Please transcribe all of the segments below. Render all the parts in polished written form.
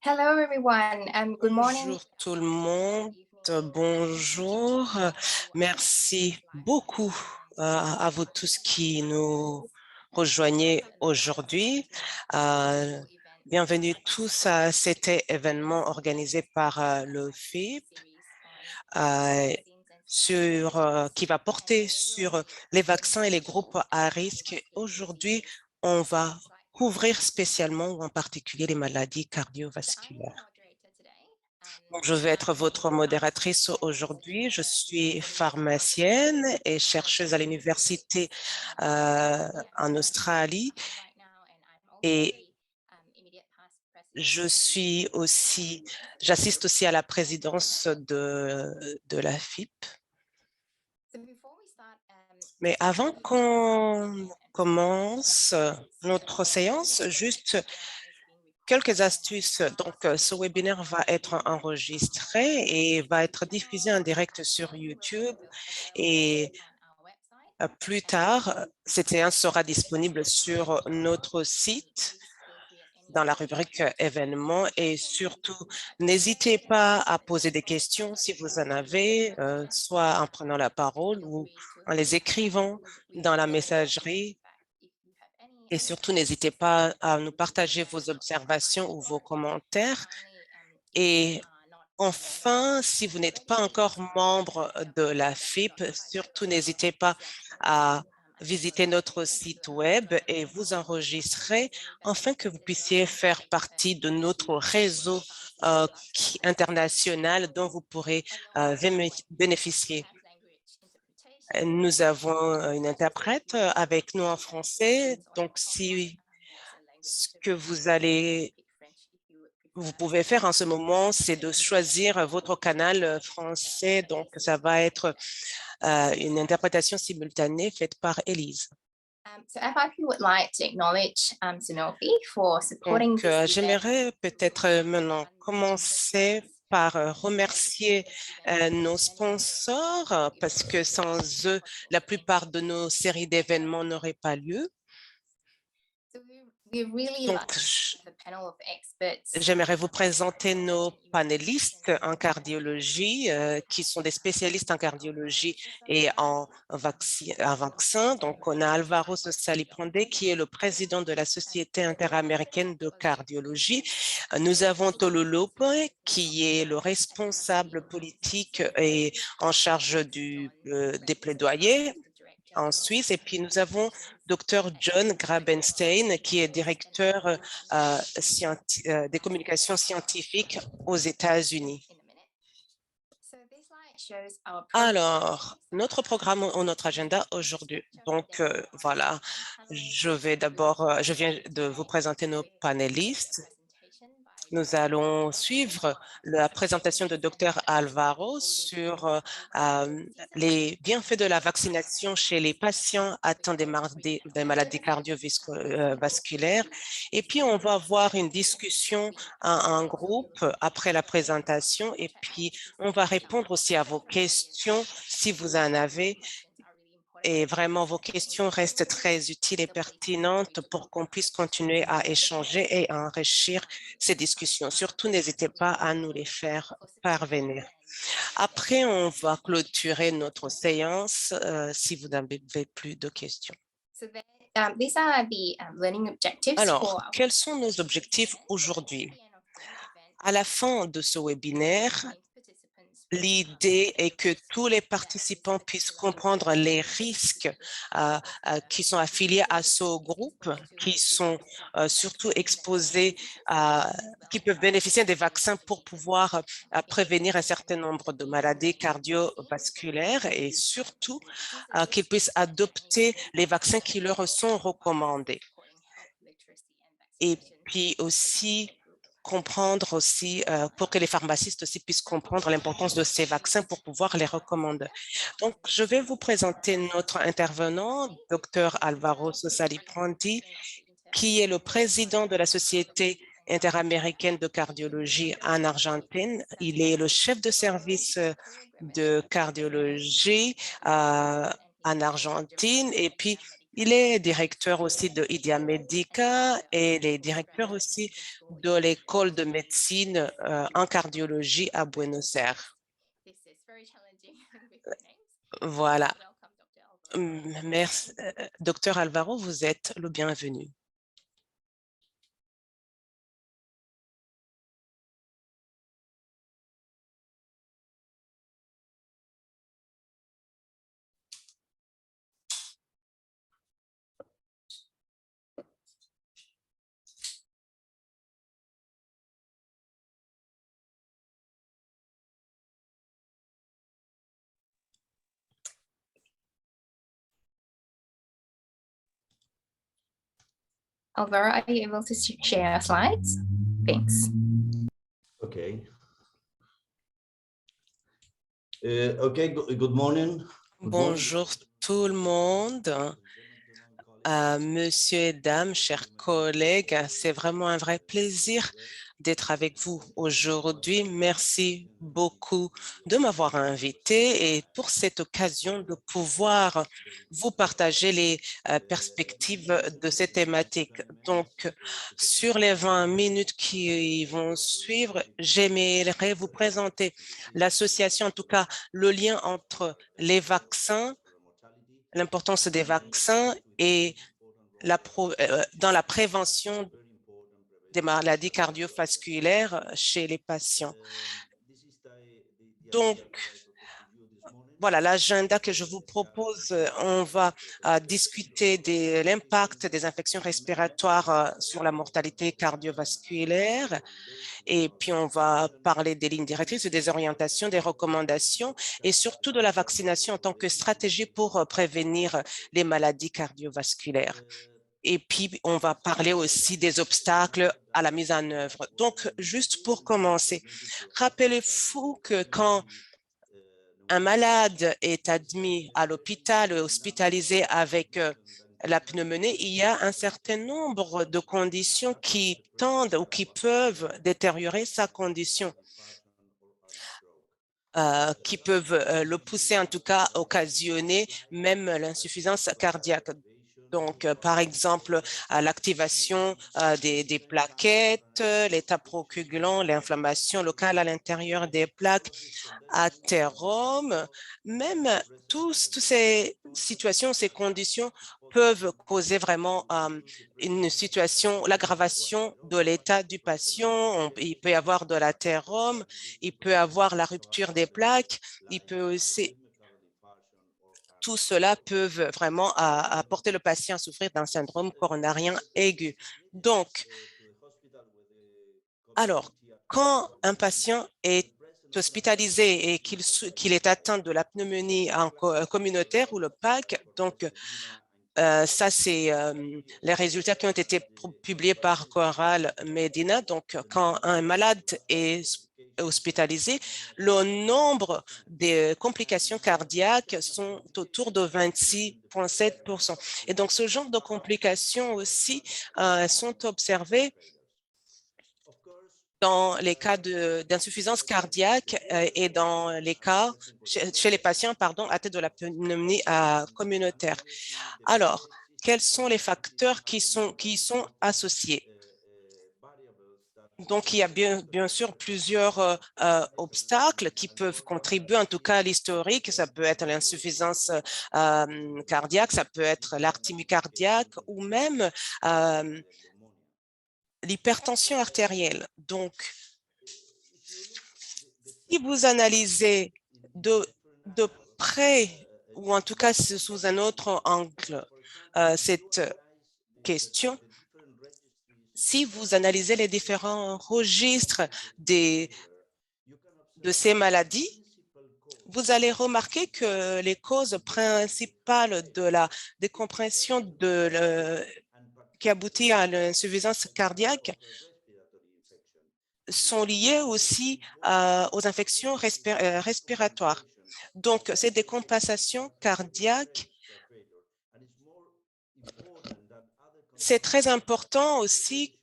Hello, everyone. Good morning. Bonjour tout le monde, bonjour. Merci beaucoup à vous tous qui nous rejoignez aujourd'hui. Euh, Bienvenue tous à cet événement organisé par le FIP euh, qui va porter sur les vaccins et les groupes à risque. Aujourd'hui, on va couvrir spécialement ou en particulier les maladies cardiovasculaires. Donc, je vais être votre modératrice aujourd'hui. Je suis pharmacienne et chercheuse à l'université en Australie et j'assiste aussi à la présidence de la FIP. Mais avant qu'on commence notre séance, juste quelques astuces. Donc, ce webinaire va être enregistré et va être diffusé en direct sur YouTube. Et plus tard, cette séance sera disponible sur notre site dans la rubrique événements et surtout, n'hésitez pas à poser des questions si vous en avez, soit en prenant la parole ou en les écrivant dans la messagerie. Et surtout, n'hésitez pas à nous partager vos observations ou vos commentaires. Et enfin, si vous n'êtes pas encore membre de la FIP, surtout n'hésitez pas à visiter notre site web et vous enregistrer afin que vous puissiez faire partie de notre réseau international dont vous pourrez bénéficier. Nous avons une interprète avec nous en français, donc si ce que vous pouvez faire en ce moment, c'est de choisir votre canal français. Donc, ça va être une interprétation simultanée faite par Élise. So FIP would like to acknowledge Sanofi for Donc, supporting this event. j'aimerais peut-être maintenant commencer par remercier nos sponsors parce que sans eux, la plupart de nos séries d'événements n'auraient pas lieu. So we really Donc, like the panel of experts. j'aimerais vous présenter nos panélistes en cardiologie qui sont des spécialistes en cardiologie et en vaccins. Donc, on a Alvaro Saliprandé qui est le président de la Société interaméricaine de cardiologie. Nous avons Tolu Lope qui est le responsable politique et en charge des plaidoyers en Suisse. Et puis, nous avons Dr. John Grabenstein, qui est directeur des communications scientifiques aux États-Unis. Alors, notre programme ou notre agenda aujourd'hui. Donc, voilà, je viens de vous présenter nos panélistes. Nous allons suivre la présentation de Dr. Alvaro sur les bienfaits de la vaccination chez les patients atteints des maladies cardiovasculaires. Et puis, on va avoir une discussion en groupe après la présentation et puis on va répondre aussi à vos questions si vous en avez. Et vraiment, vos questions restent très utiles et pertinentes pour qu'on puisse continuer à échanger et à enrichir ces discussions. Surtout, n'hésitez pas à nous les faire parvenir. Après, on va clôturer notre séance si vous n'avez plus de questions. These are the learning objectives Alors, for. quels sont nos objectifs aujourd'hui? À la fin de ce webinaire, l'idée est que tous les participants puissent comprendre les risques qui sont affiliés à ce groupe, qui sont surtout exposés, qui peuvent bénéficier des vaccins pour pouvoir prévenir un certain nombre de maladies cardiovasculaires et surtout qu'ils puissent adopter les vaccins qui leur sont recommandés. Et puis aussi, comprendre aussi, pour que les pharmacistes aussi puissent comprendre l'importance de ces vaccins pour pouvoir les recommander. Donc, je vais vous présenter notre intervenant, Dr. Alvaro Saliprandi, qui est le président de la Société interaméricaine de cardiologie en Argentine. Il est le chef de service de cardiologie en Argentine et puis Il est directeur aussi de Idia Medica et il est directeur aussi de l'école de médecine en cardiologie à Buenos Aires. Voilà. Merci. Docteur Alvaro, vous êtes le bienvenu. Alvaro, are you able to share slides? Thanks. Okay. Okay, good morning. Bonjour tout le monde. Monsieur et dames, chers collègues, c'est vraiment un vrai plaisir d'être avec vous aujourd'hui. Merci beaucoup de m'avoir invité et pour cette occasion de pouvoir vous partager les perspectives de cette thématique. Donc, sur les 20 minutes qui vont suivre, j'aimerais vous présenter l'association, en tout cas le lien entre les vaccins, l'importance des vaccins et dans la prévention des maladies cardiovasculaires chez les patients. Donc, voilà l'agenda que je vous propose. On va discuter de l'impact des infections respiratoires sur la mortalité cardiovasculaire. Et puis, on va parler des lignes directrices, des orientations, des recommandations et surtout de la vaccination en tant que stratégie pour prévenir les maladies cardiovasculaires. Et puis, on va parler aussi des obstacles à la mise en œuvre. Donc, juste pour commencer, rappelez-vous que quand un malade est admis à l'hôpital, hospitalisé avec la pneumonie, il y a un certain nombre de conditions qui tendent ou qui peuvent détériorer sa condition, qui peuvent le pousser, en tout cas, occasionner même l'insuffisance cardiaque. Donc, par exemple, l'activation des plaquettes, l'état procoagulant, l'inflammation locale à l'intérieur des plaques, athérome, même toutes ces situations, ces conditions peuvent causer vraiment une situation, l'aggravation de l'état du patient. Il peut y avoir de l'athérome, il peut y avoir la rupture des plaques, il peut aussi tout cela peut vraiment apporter le patient à souffrir d'un syndrome coronarien aigu. Donc, alors, quand un patient est hospitalisé et qu'il est atteint de la pneumonie communautaire ou le PAC, donc ça, c'est les résultats qui ont été publiés par Coral Medina. Donc, quand un malade est hospitalisé, le nombre de complications cardiaques sont autour de 26,7%. Et donc, ce genre de complications aussi sont observées dans les cas d'insuffisance cardiaque et dans les cas chez les patients atteints de la pneumonie communautaire. Alors, quels sont les facteurs qui y sont associés? Donc, il y a bien sûr plusieurs obstacles qui peuvent contribuer, en tout cas à l'historique. Ça peut être l'insuffisance cardiaque, ça peut être l'arythmie cardiaque ou même l'hypertension artérielle. Donc, si vous analysez de près, ou en tout cas sous un autre angle, cette question, si vous analysez les différents registres de ces maladies, vous allez remarquer que les causes principales de la décompression qui aboutit à l'insuffisance cardiaque sont liées aussi aux infections respiratoires. Donc, ces décompensations cardiaques, c'est très important aussi.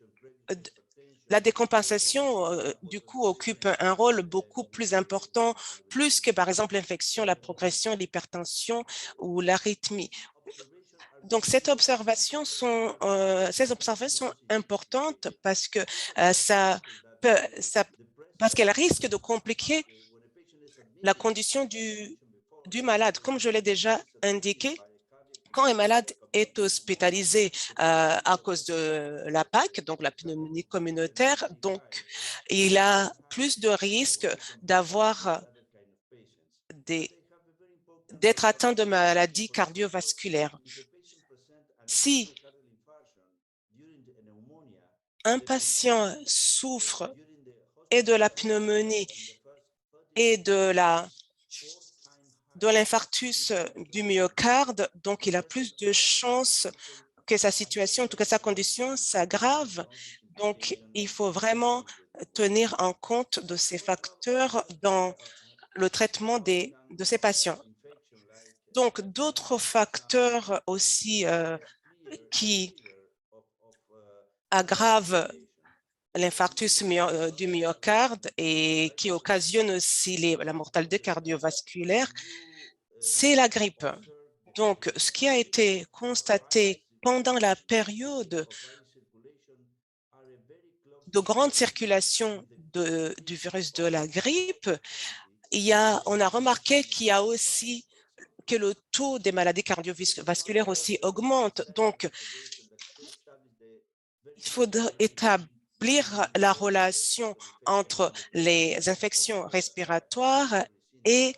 La décompensation, du coup, occupe un rôle beaucoup plus important, plus que, par exemple, l'infection, la progression, l'hypertension ou l'arythmie. Donc, ces observations sont importantes parce que parce qu'elles risquent de compliquer la condition du malade. Comme je l'ai déjà indiqué, quand un malade est hospitalisé à cause de la PAC, donc la pneumonie communautaire, donc il a plus de risques d'être atteint de maladies cardiovasculaires. Si un patient souffre et de la pneumonie et de l'infarctus du myocarde, donc il a plus de chances que sa situation, en tout cas sa condition, s'aggrave. Donc, il faut vraiment tenir en compte de ces facteurs dans le traitement de ces patients. Donc, d'autres facteurs aussi qui aggravent l'infarctus du myocarde et qui occasionnent aussi la mortalité cardiovasculaire, c'est la grippe. Donc, ce qui a été constaté pendant la période de grande circulation du virus de la grippe, on a remarqué qu'il y a aussi que le taux des maladies cardiovasculaires aussi augmente. Donc, il faut établir la relation entre les infections respiratoires et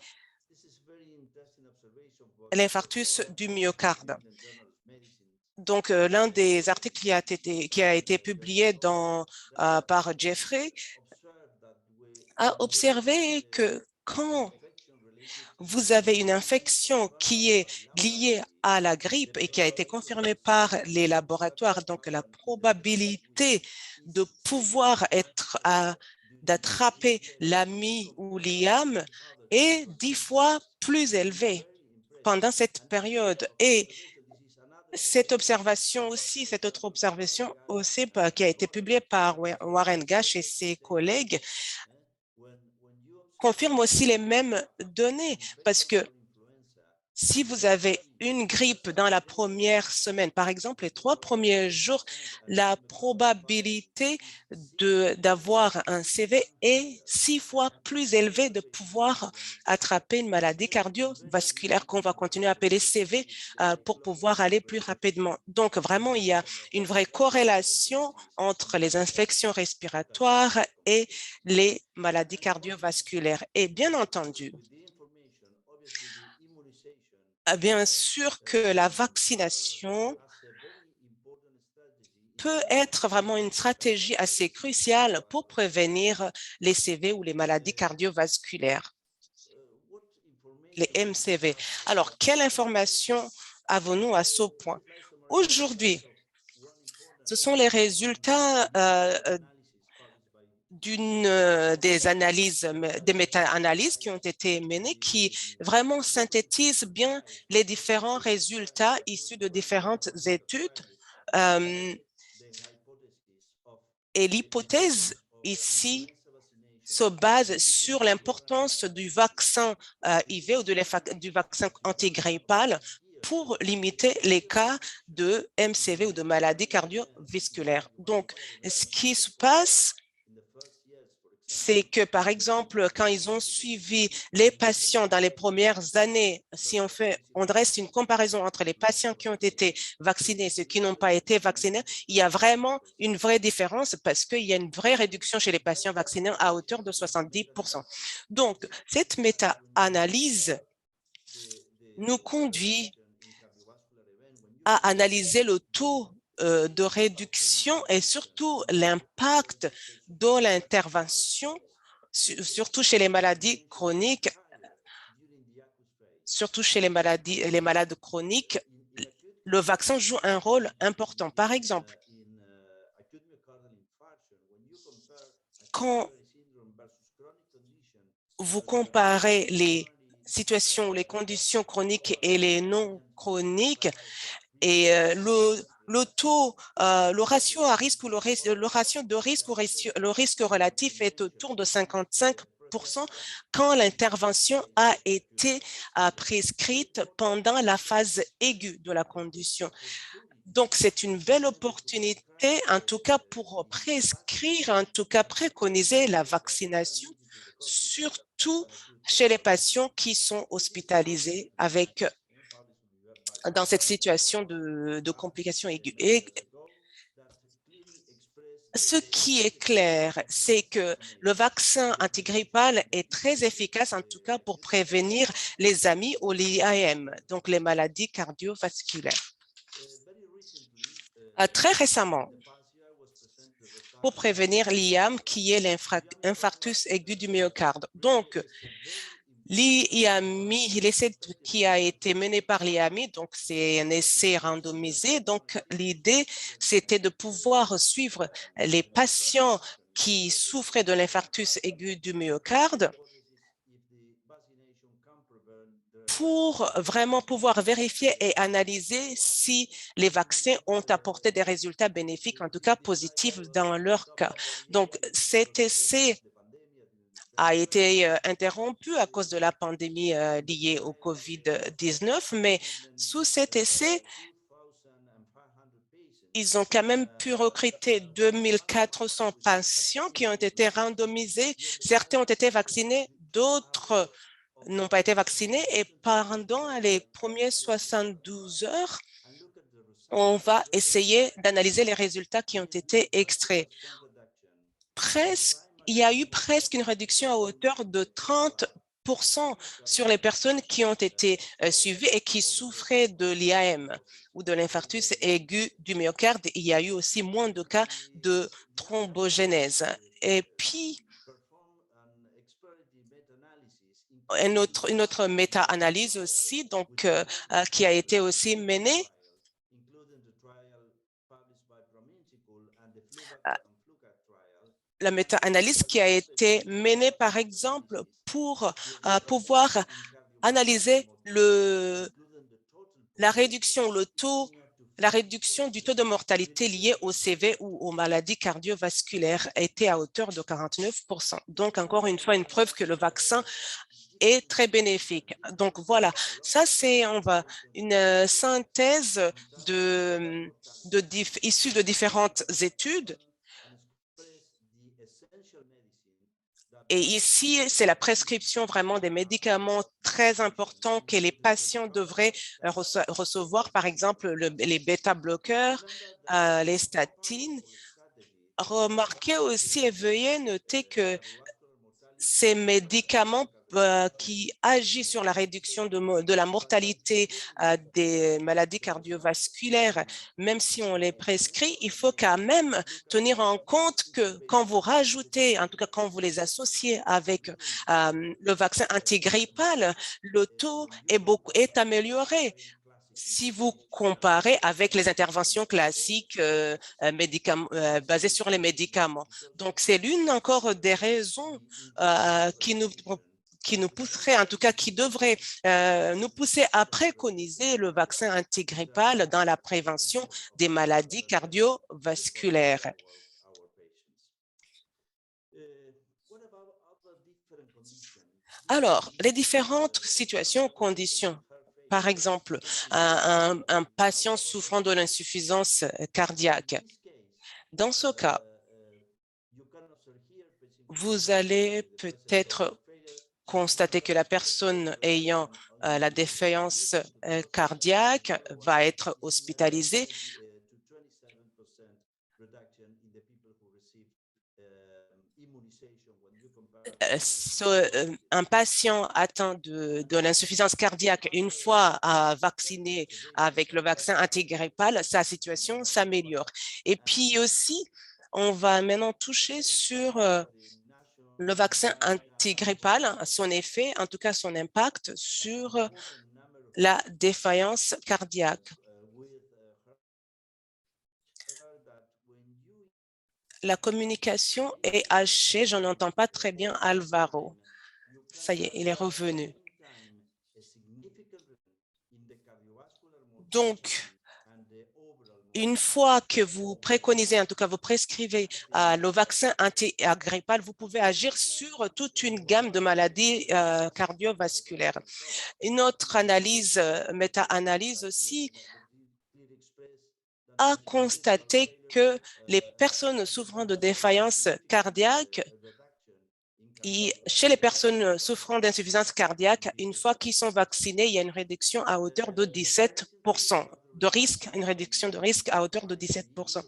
l'infarctus du myocarde. Donc, l'un des articles qui a été publié par Jeffrey a observé que quand vous avez une infection qui est liée à la grippe et qui a été confirmée par les laboratoires, donc la probabilité de pouvoir d'attraper l'AMI ou l'IAM est 10 fois plus élevée pendant cette période. Et cette autre observation aussi qui a été publiée par Warren Gash et ses collègues confirme aussi les mêmes données parce que si vous avez une grippe dans la première semaine, par exemple, les 3 premiers jours, la probabilité d'avoir un CV est 6 fois plus élevée de pouvoir attraper une maladie cardiovasculaire qu'on va continuer à appeler CV pour pouvoir aller plus rapidement. Donc, vraiment, il y a une vraie corrélation entre les infections respiratoires et les maladies cardiovasculaires. Et bien entendu, bien sûr que la vaccination peut être vraiment une stratégie assez cruciale pour prévenir les CV ou les maladies cardiovasculaires, les MCV. Alors, quelle information avons-nous à ce point? Aujourd'hui, ce sont les résultats des analyses, des méta-analyses qui ont été menées qui vraiment synthétisent bien les différents résultats issus de différentes études. Et l'hypothèse ici se base sur l'importance du vaccin IV ou du vaccin antigrippal pour limiter les cas de MCV ou de maladies cardiovasculaires. Donc, ce qui se passe, c'est que, par exemple, quand ils ont suivi les patients dans les premières années, si on dresse une comparaison entre les patients qui ont été vaccinés et ceux qui n'ont pas été vaccinés, il y a vraiment une vraie différence parce qu'il y a une vraie réduction chez les patients vaccinés à hauteur de 70%. Donc, cette méta-analyse nous conduit à analyser le taux de réduction et surtout l'impact de l'intervention, surtout chez les maladies chroniques, les malades chroniques, le vaccin joue un rôle important. Par exemple, quand vous comparez les situations, les conditions chroniques et les non chroniques, et le taux, le ratio à risque ou le ratio de risque ou le risque relatif est autour de 55 50% quand l'intervention a été prescrite pendant la phase aiguë de la condition. Donc, c'est une belle opportunité, en tout cas, pour prescrire, en tout cas, préconiser la vaccination, surtout chez les patients qui sont hospitalisés dans cette situation de complications aiguës. Et ce qui est clair, c'est que le vaccin antigrippal est très efficace, en tout cas, pour prévenir les AMI ou les IAM, donc les maladies cardiovasculaires. Très récemment, pour prévenir l'IAM, qui est l'infarctus aigu du myocarde. Donc, l'IAMI, l'essai qui a été mené par l'IAMI, donc c'est un essai randomisé. Donc, l'idée, c'était de pouvoir suivre les patients qui souffraient de l'infarctus aigu du myocarde pour vraiment pouvoir vérifier et analyser si les vaccins ont apporté des résultats bénéfiques, en tout cas positifs dans leur cas. Donc, cet essai a été interrompu à cause de la pandémie liée au COVID-19, mais sous cet essai, ils ont quand même pu recruter 2400 patients qui ont été randomisés. Certains ont été vaccinés, d'autres n'ont pas été vaccinés. Et pendant les premières 72 heures, on va essayer d'analyser les résultats qui ont été extraits. Il y a eu presque une réduction à hauteur de 30% sur les personnes qui ont été suivies et qui souffraient de l'IAM ou de l'infarctus aigu du myocarde. Il y a eu aussi moins de cas de thrombogénèse. Et puis, une autre méta-analyse aussi, donc, qui a été aussi menée. La méta-analyse qui a été menée, par exemple, pour pouvoir analyser la réduction du taux de mortalité lié au CV ou aux maladies cardiovasculaires a été à hauteur de 49%. Donc, encore une fois, une preuve que le vaccin est très bénéfique. Donc, voilà, ça, c'est une synthèse issue de différentes études. Et ici, c'est la prescription vraiment des médicaments très importants que les patients devraient recevoir, par exemple les bêta-bloqueurs, les statines. Remarquez aussi et veuillez noter que ces médicaments qui agissent sur la réduction de la mortalité des maladies cardiovasculaires, même si on les prescrit, il faut quand même tenir en compte que quand vous rajoutez, en tout cas quand vous les associez avec le vaccin antigrippal, le taux est amélioré. Si vous comparez avec les interventions classiques basées sur les médicaments. Donc, c'est l'une encore des raisons qui nous pousserait, en tout cas qui devrait nous pousser à préconiser le vaccin antigrippal dans la prévention des maladies cardiovasculaires. Alors, les différentes situations, conditions. Par exemple, un patient souffrant de l'insuffisance cardiaque. Dans ce cas, vous allez peut-être constater que la personne ayant la défaillance cardiaque va être hospitalisée. Un patient atteint de l'insuffisance cardiaque, une fois vacciné avec le vaccin antigrippal, sa situation s'améliore. Et puis aussi, on va maintenant toucher sur le vaccin antigrippal, son effet, en tout cas son impact sur la défaillance cardiaque. La communication est hachée, je n'entends pas très bien Alvaro. Ça y est, il est revenu. Donc, une fois que vous préconisez, en tout cas vous prescrivez le vaccin anti-grippal, vous pouvez agir sur toute une gamme de maladies cardiovasculaires. Une autre analyse, méta-analyse aussi, a constaté que les personnes souffrant de défaillance cardiaque, chez les personnes souffrant d'insuffisance cardiaque, une fois qu'ils sont vaccinés, il y a une réduction à hauteur de 17% de risque, une réduction de risque à hauteur de 17%.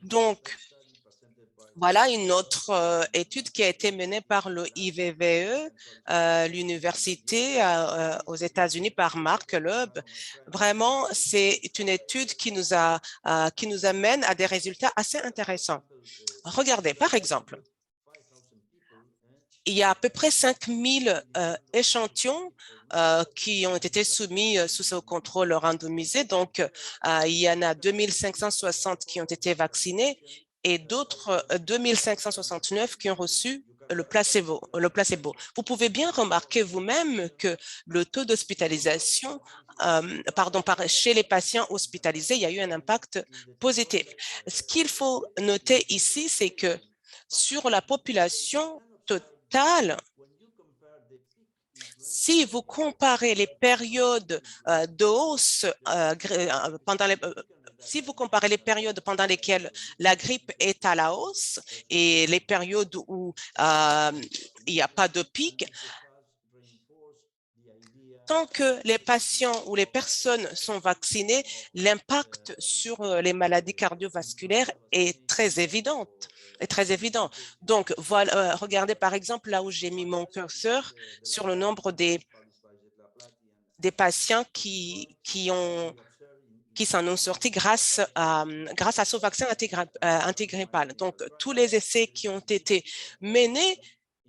Donc, voilà une autre étude qui a été menée par le IVVE, l'université aux États-Unis par Mark Loeb. Vraiment, c'est une étude qui nous amène à des résultats assez intéressants. Regardez, par exemple, il y a à peu près 5000 échantillons qui ont été soumis sous ce contrôle randomisé. Donc, il y en a 2560 qui ont été vaccinés et d'autres 2569 qui ont reçu le placebo. Vous pouvez bien remarquer vous-même que le taux d'hospitalisation, chez les patients hospitalisés, il y a eu un impact positif. Ce qu'il faut noter ici, c'est que sur la population totale, si vous comparez les périodes de hausse si vous comparez les périodes pendant lesquelles la grippe est à la hausse et les périodes où il n'y a pas de pic, tant que les patients ou les personnes sont vaccinées, l'impact sur les maladies cardiovasculaires est très évident. Donc, voilà, regardez par exemple là où j'ai mis mon curseur sur le nombre des patients qui s'en ont sortis grâce à ce vaccin antigrippal. Donc, tous les essais qui ont été menés,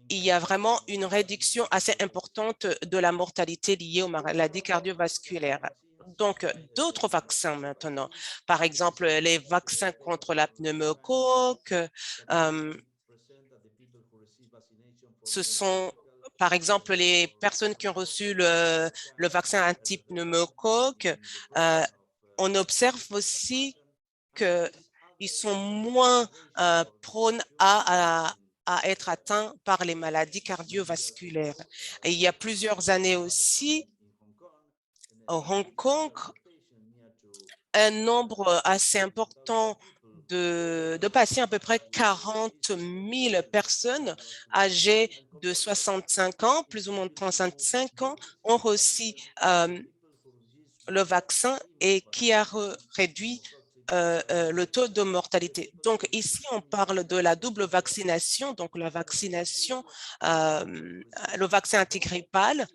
il y a vraiment une réduction assez importante de la mortalité liée aux maladies cardiovasculaires. Donc, d'autres vaccins maintenant, par exemple, les vaccins contre la pneumocoque, ce sont, par exemple, les personnes qui ont reçu le vaccin anti-pneumocoque. On observe aussi qu'ils sont moins prônes à être atteints par les maladies cardiovasculaires. Et il y a plusieurs années aussi, au Hong Kong, un nombre assez important de patients, à peu près 40 000 personnes âgées de 65 ans, plus ou moins de 35 ans, ont reçu le vaccin et qui a réduit le taux de mortalité. Donc, ici, on parle de la double vaccination, donc la vaccination, le vaccin antigrippal.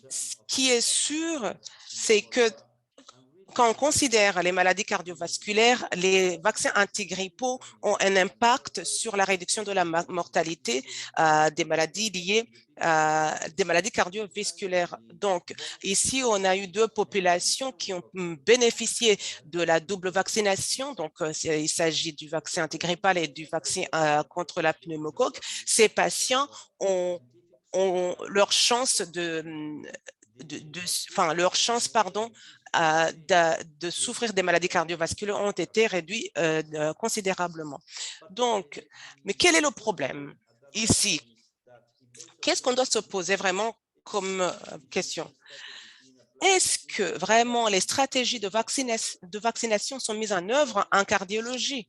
Ce qui est sûr, c'est que quand on considère les maladies cardiovasculaires, les vaccins antigrippaux ont un impact sur la réduction de la mortalité des maladies liées des maladies cardiovasculaires. Donc, ici, on a eu deux populations qui ont bénéficié de la double vaccination. Donc, il s'agit du vaccin antigrippal et du vaccin contre la pneumocoque. Ces patients ont leur chance de souffrir des maladies cardiovasculaires ont été réduits considérablement. Donc, mais quel est le problème ici? Qu'est-ce qu'on doit se poser vraiment comme question? Est-ce que vraiment les stratégies de vaccination sont mises en œuvre en cardiologie?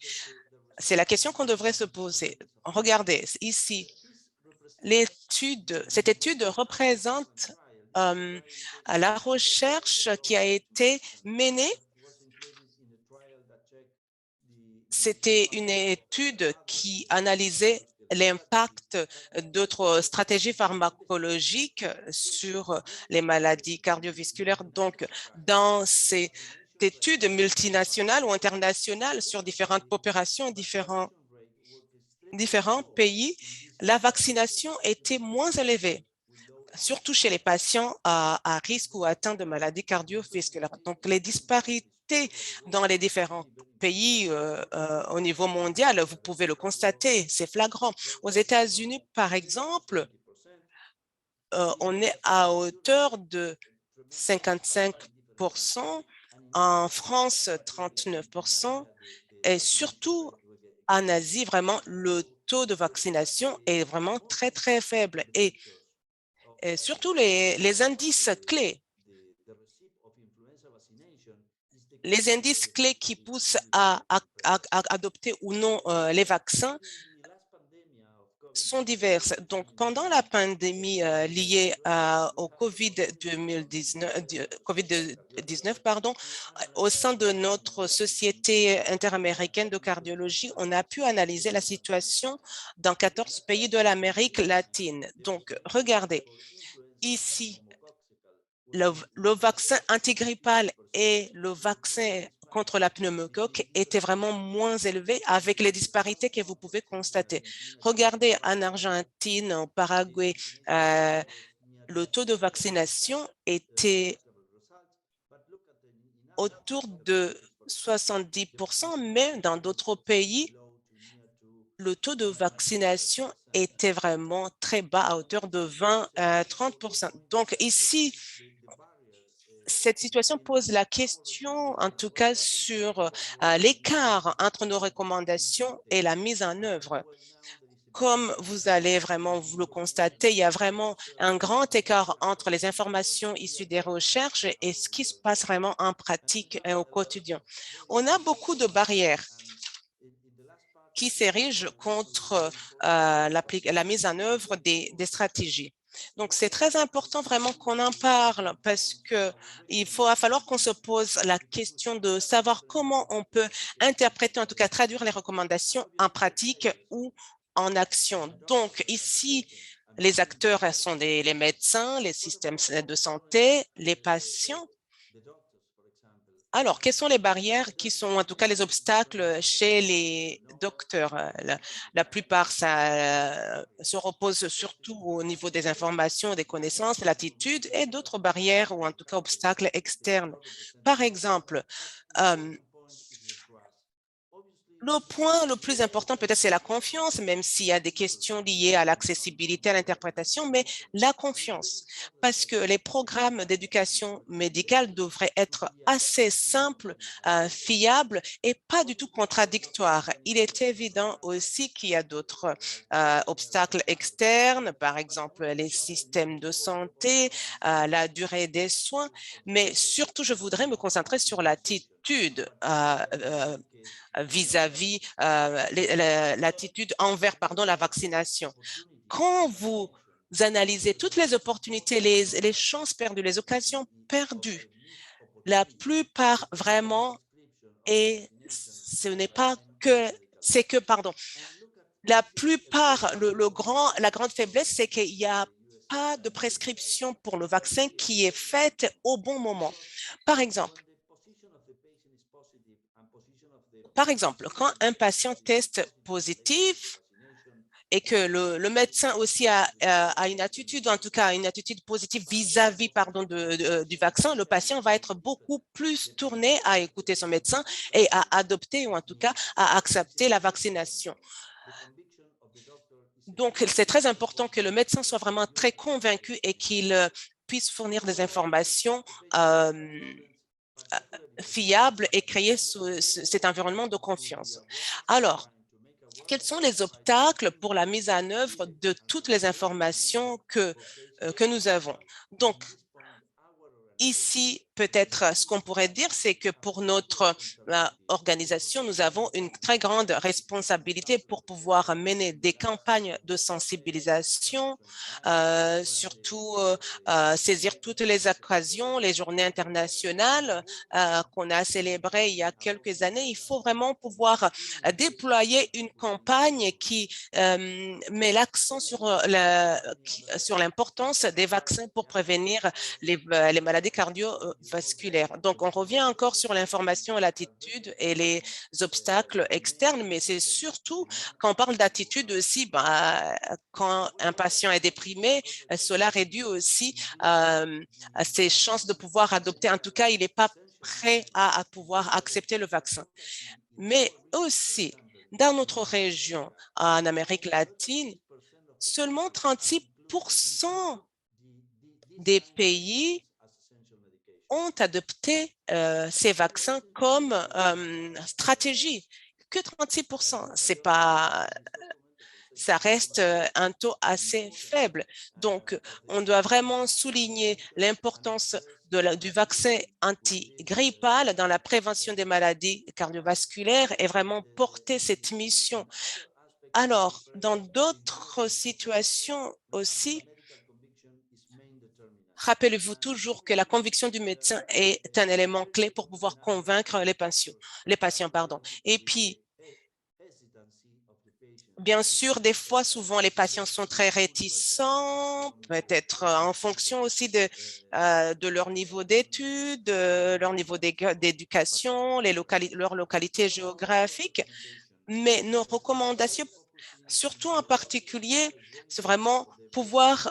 C'est la question qu'on devrait se poser. Regardez ici, cette étude représente la recherche qui a été menée. C'était une étude qui analysait l'impact d'autres stratégies pharmacologiques sur les maladies cardiovasculaires. Donc, dans ces études multinationales ou internationales sur différentes populations, différents pays, la vaccination était moins élevée, surtout chez les patients à risque ou atteints de maladies cardiovasculaires. Donc, les disparités dans les différents pays au niveau mondial, vous pouvez le constater, c'est flagrant. Aux États-Unis, par exemple, on est à hauteur de 55%, en France 39%, et surtout en Asie, vraiment, le taux de vaccination est vraiment très, très faible. Et surtout les indices clés, les indices clés qui poussent à adopter ou non les vaccins sont diverses. Donc, pendant la pandémie liée au COVID-19, pardon, au sein de notre société interaméricaine de cardiologie, on a pu analyser la situation dans 14 pays de l'Amérique latine. Donc, regardez, ici, le vaccin antigrippal et le vaccin contre la pneumocoque étaient vraiment moins élevés avec les disparités que vous pouvez constater. Regardez en Argentine, au Paraguay, le taux de vaccination était autour de 70%, mais dans d'autres pays, le taux de vaccination était vraiment très bas, à hauteur de 20 à 30%. Donc ici, cette situation pose la question, en tout cas, sur l'écart entre nos recommandations et la mise en œuvre. Comme vous allez vraiment vous le constater, il y a vraiment un grand écart entre les informations issues des recherches et ce qui se passe vraiment en pratique et au quotidien. On a beaucoup de barrières qui s'érigent contre la mise en œuvre des stratégies. Donc, c'est très important vraiment qu'on en parle parce que va falloir qu'on se pose la question de savoir comment on peut interpréter, en tout cas traduire les recommandations en pratique ou en action. Donc, ici, les acteurs sont les médecins, les systèmes de santé, les patients. Alors, quelles sont les barrières qui sont, en tout cas, les obstacles chez les docteurs? La plupart, ça se repose surtout au niveau des informations, des connaissances, l'attitude et d'autres barrières ou en tout cas obstacles externes. Par exemple, le point le plus important, peut-être, c'est la confiance, même s'il y a des questions liées à l'accessibilité, à l'interprétation, mais la confiance, parce que les programmes d'éducation médicale devraient être assez simples, fiables et pas du tout contradictoires. Il est évident aussi qu'il y a d'autres obstacles externes, par exemple les systèmes de santé, la durée des soins, mais surtout, je voudrais me concentrer sur l'attitude vis-à-vis l'attitude envers la vaccination. Quand vous analysez toutes les opportunités, les chances perdues, les occasions perdues, la plupart vraiment, et ce n'est pas que, c'est que, pardon, la plupart, la grande faiblesse, c'est qu'il n'y a pas de prescription pour le vaccin qui est faite au bon moment. Par exemple, quand un patient teste positif et que le médecin aussi a une attitude, en tout cas une attitude positive vis-à-vis du vaccin, le patient va être beaucoup plus tourné à écouter son médecin et à adopter ou en tout cas à accepter la vaccination. Donc, c'est très important que le médecin soit vraiment très convaincu et qu'il puisse fournir des informations fiable et créer cet environnement de confiance. Alors, quels sont les obstacles pour la mise en œuvre de toutes les informations que nous avons? Donc, ici, peut-être ce qu'on pourrait dire, c'est que pour notre organisation, nous avons une très grande responsabilité pour pouvoir mener des campagnes de sensibilisation, surtout saisir toutes les occasions, les journées internationales qu'on a célébrées il y a quelques années. Il faut vraiment pouvoir déployer une campagne qui met l'accent sur l'importance des vaccins pour prévenir les maladies cardiovasculaires. Donc, on revient encore sur l'information et l'attitude et les obstacles externes, mais c'est surtout quand on parle d'attitude aussi, quand un patient est déprimé, cela réduit aussi ses chances de pouvoir adopter. En tout cas, il n'est pas prêt à pouvoir accepter le vaccin. Mais aussi, dans notre région, en Amérique latine, seulement 36% des pays ont adopté ces vaccins comme stratégie. Que 36%, c'est pas, ça reste un taux assez faible. Donc, on doit vraiment souligner l'importance du vaccin antigrippal dans la prévention des maladies cardiovasculaires et vraiment porter cette mission. Alors, dans d'autres situations aussi, rappelez-vous toujours que la conviction du médecin est un élément clé pour pouvoir convaincre les patients. Et puis, bien sûr, des fois, souvent, les patients sont très réticents, peut-être en fonction aussi de leur niveau d'études, de leur niveau d'éducation, leur localité géographique. Mais nos recommandations, surtout en particulier, c'est vraiment pouvoir.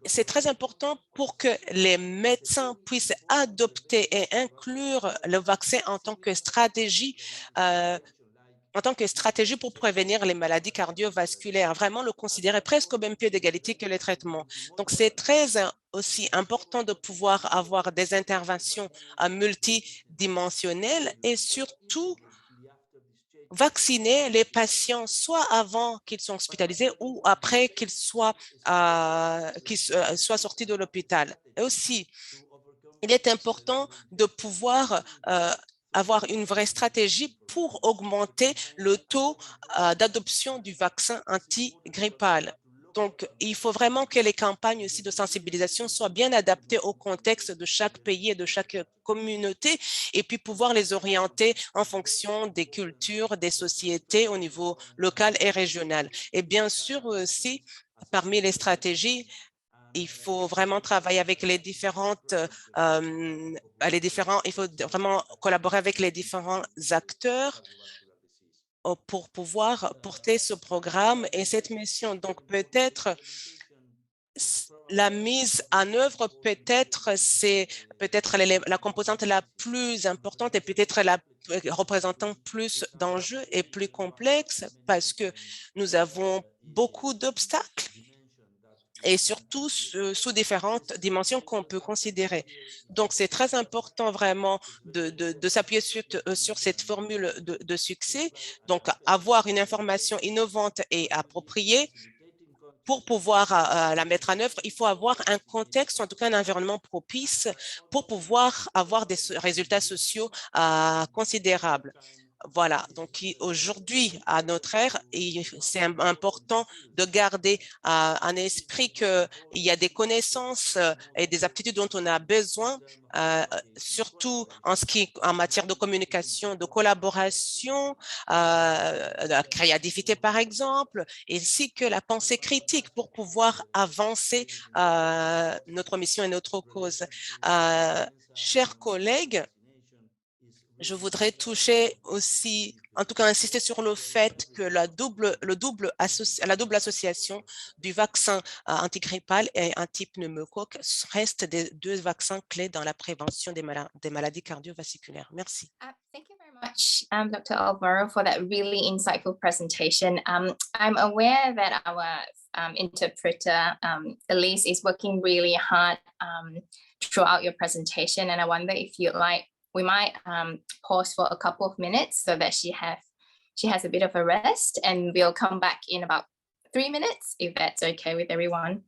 C'est très important pour que les médecins puissent adopter et inclure le vaccin en tant que stratégie pour prévenir les maladies cardiovasculaires, vraiment le considérer presque au même pied d'égalité que les traitements. Donc, c'est très aussi important de pouvoir avoir des interventions multidimensionnelles et surtout vacciner les patients soit avant qu'ils soient hospitalisés ou après qu'ils soient sortis de l'hôpital. Et aussi, il est important de pouvoir avoir une vraie stratégie pour augmenter le taux d'adoption du vaccin antigrippal. Donc, il faut vraiment que les campagnes aussi de sensibilisation soient bien adaptées au contexte de chaque pays et de chaque communauté et puis pouvoir les orienter en fonction des cultures, des sociétés au niveau local et régional. Et bien sûr aussi, parmi les stratégies, il faut vraiment travailler avec il faut vraiment collaborer avec les différents acteurs pour pouvoir porter ce programme et cette mission. Donc, peut-être la mise en œuvre, c'est peut-être la composante la plus importante et peut-être la représentant plus d'enjeux et plus complexe parce que nous avons beaucoup d'obstacles et surtout sous différentes dimensions qu'on peut considérer. Donc, c'est très important vraiment de s'appuyer sur cette formule de succès, donc avoir une information innovante et appropriée. Pour pouvoir la mettre en œuvre, il faut avoir un contexte, en tout cas un environnement propice pour pouvoir avoir des résultats sociaux considérables. Voilà, donc aujourd'hui, à notre ère, c'est important de garder en esprit qu'il y a des connaissances et des aptitudes dont on a besoin, surtout en matière de communication, de collaboration, de la créativité par exemple, ainsi que la pensée critique pour pouvoir avancer notre mission et notre cause. Chers collègues, je voudrais toucher aussi, en tout cas insister sur le fait que la double association du vaccin antigrippal et antipneumocoque reste des deux vaccins clés dans la prévention des maladies cardiovasculaires. Merci. Thank you very much, Dr. Alvaro, for that really insightful presentation. I'm aware that our interpreter, Elise, is working really hard throughout your presentation, and I wonder if you'd like, we might pause for a couple of minutes so that she has a bit of a rest, and we'll come back in about 3 minutes, if that's okay with everyone.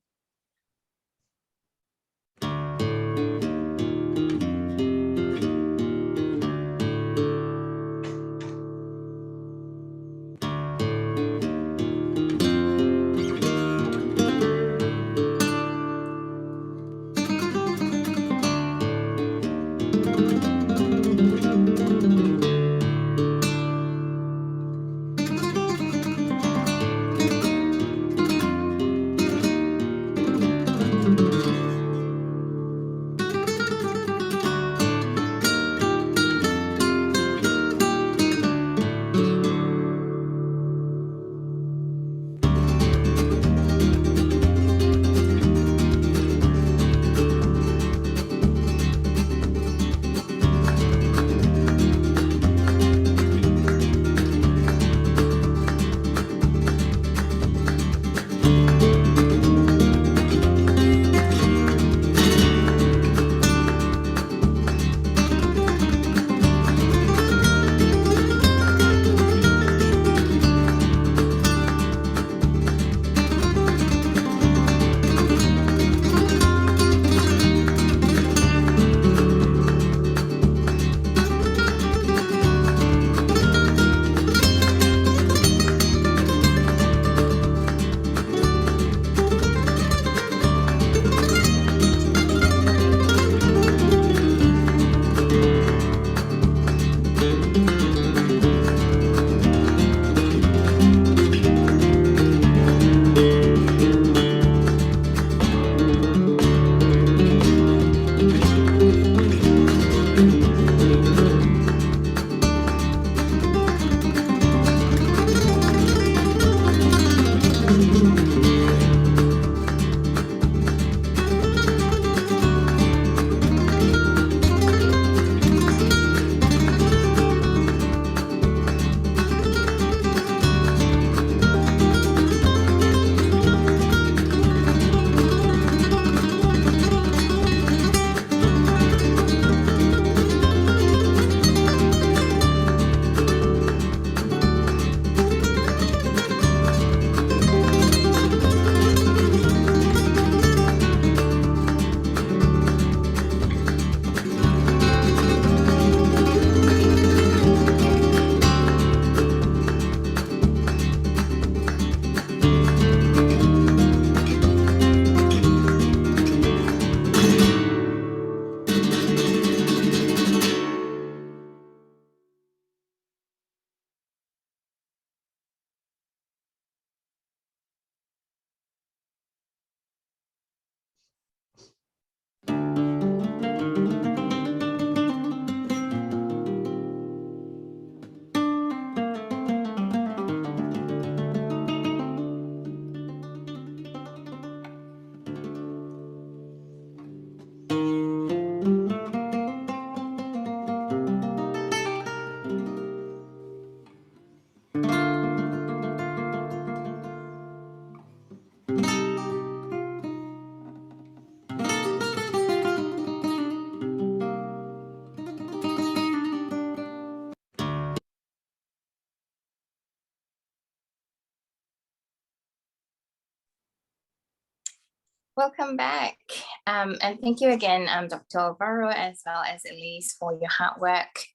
Welcome back. And thank you again, Dr. Alvaro, as well as Elise, for your hard work.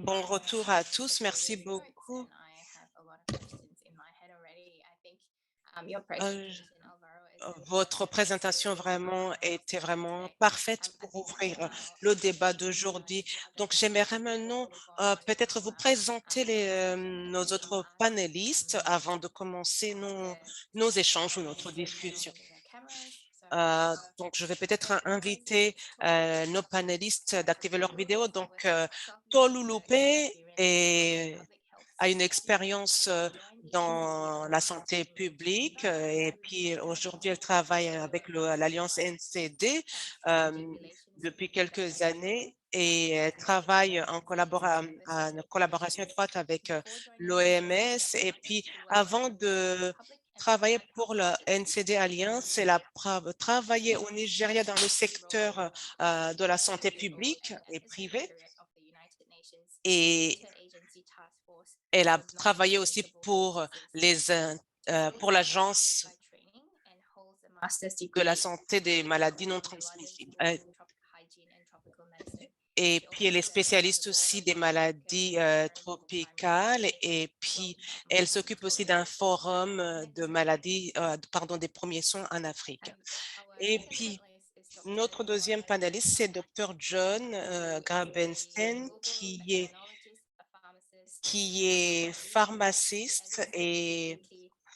Bon retour à tous, merci beaucoup. I have a lot of questions in my head already. I think your Euh, presentation, Alvaro, is Votre présentation vraiment était vraiment parfaite pour ouvrir le débat d'aujourd'hui. Donc, j'aimerais maintenant peut-être vous présenter nos autres panélistes avant de commencer nos échanges ou notre discussion. Donc, je vais peut-être inviter nos panélistes d'activer leur vidéo. Donc, Tolu Lupe a une expérience dans la santé publique et puis aujourd'hui, elle travaille avec l'Alliance NCD depuis quelques années et elle travaille en collaboration étroite avec l'OMS. Et puis, avant de travailler pour la NCD Alliance, elle a travaillé au Nigeria dans le secteur de la santé publique et privée. Et elle a travaillé aussi pour l'Agence de la santé des maladies non transmissibles. Et puis, elle est spécialiste aussi des maladies tropicales. Et puis, elle s'occupe aussi d'un forum de maladies, des premiers soins en Afrique. Et puis, notre deuxième panéliste, c'est Dr. John Grabenstein, qui est pharmaciste et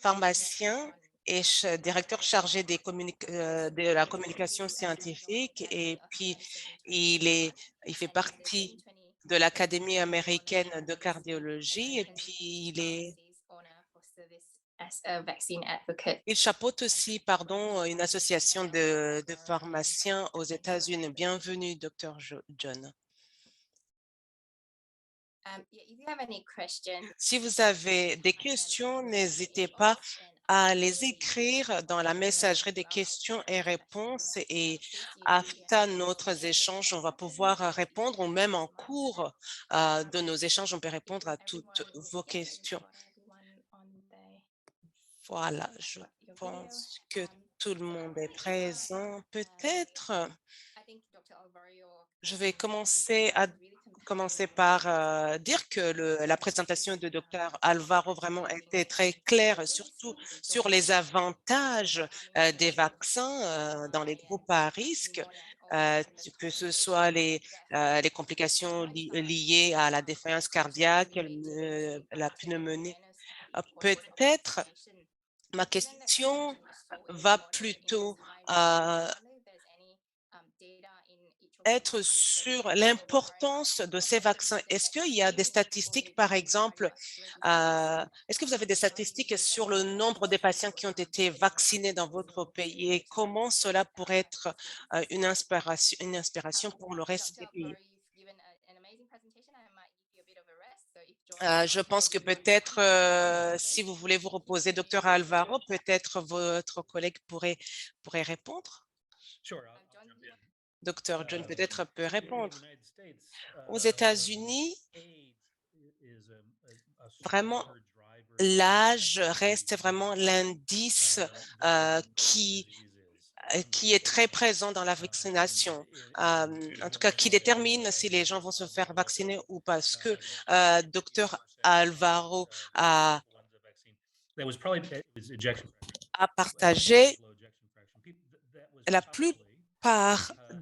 pharmacien et directeur chargé de la communication scientifique. Et puis, il fait partie de l'Académie américaine de cardiologie. Et puis, il chapeaute aussi, une association de pharmaciens aux États-Unis. Bienvenue, Dr. John. Si vous avez des questions, n'hésitez pas à les écrire dans la messagerie des questions et réponses et après notre échange, on va pouvoir répondre ou même en cours de nos échanges, on peut répondre à toutes vos questions. Voilà, je pense que tout le monde est présent. Peut-être, je vais commencer par dire que la présentation de Dr. Alvaro vraiment était très claire, surtout sur les avantages des vaccins dans les groupes à risque, que ce soit les complications liées à la défaillance cardiaque, la pneumonie. Peut-être ma question va plutôt être sur l'importance de ces vaccins. Est-ce qu'il y a des statistiques, par exemple, est-ce que vous avez des statistiques sur le nombre de patients qui ont été vaccinés dans votre pays et comment cela pourrait être une inspiration pour le reste des pays? Je pense que peut-être, si vous voulez vous reposer, Dr. Alvaro, peut-être votre collègue pourrait répondre. Dr. John peut-être peut répondre. Aux États-Unis, vraiment, l'âge reste vraiment l'indice qui est très présent dans la vaccination, en tout cas qui détermine si les gens vont se faire vacciner ou pas. Parce que Dr. Alvaro a partagé la plupart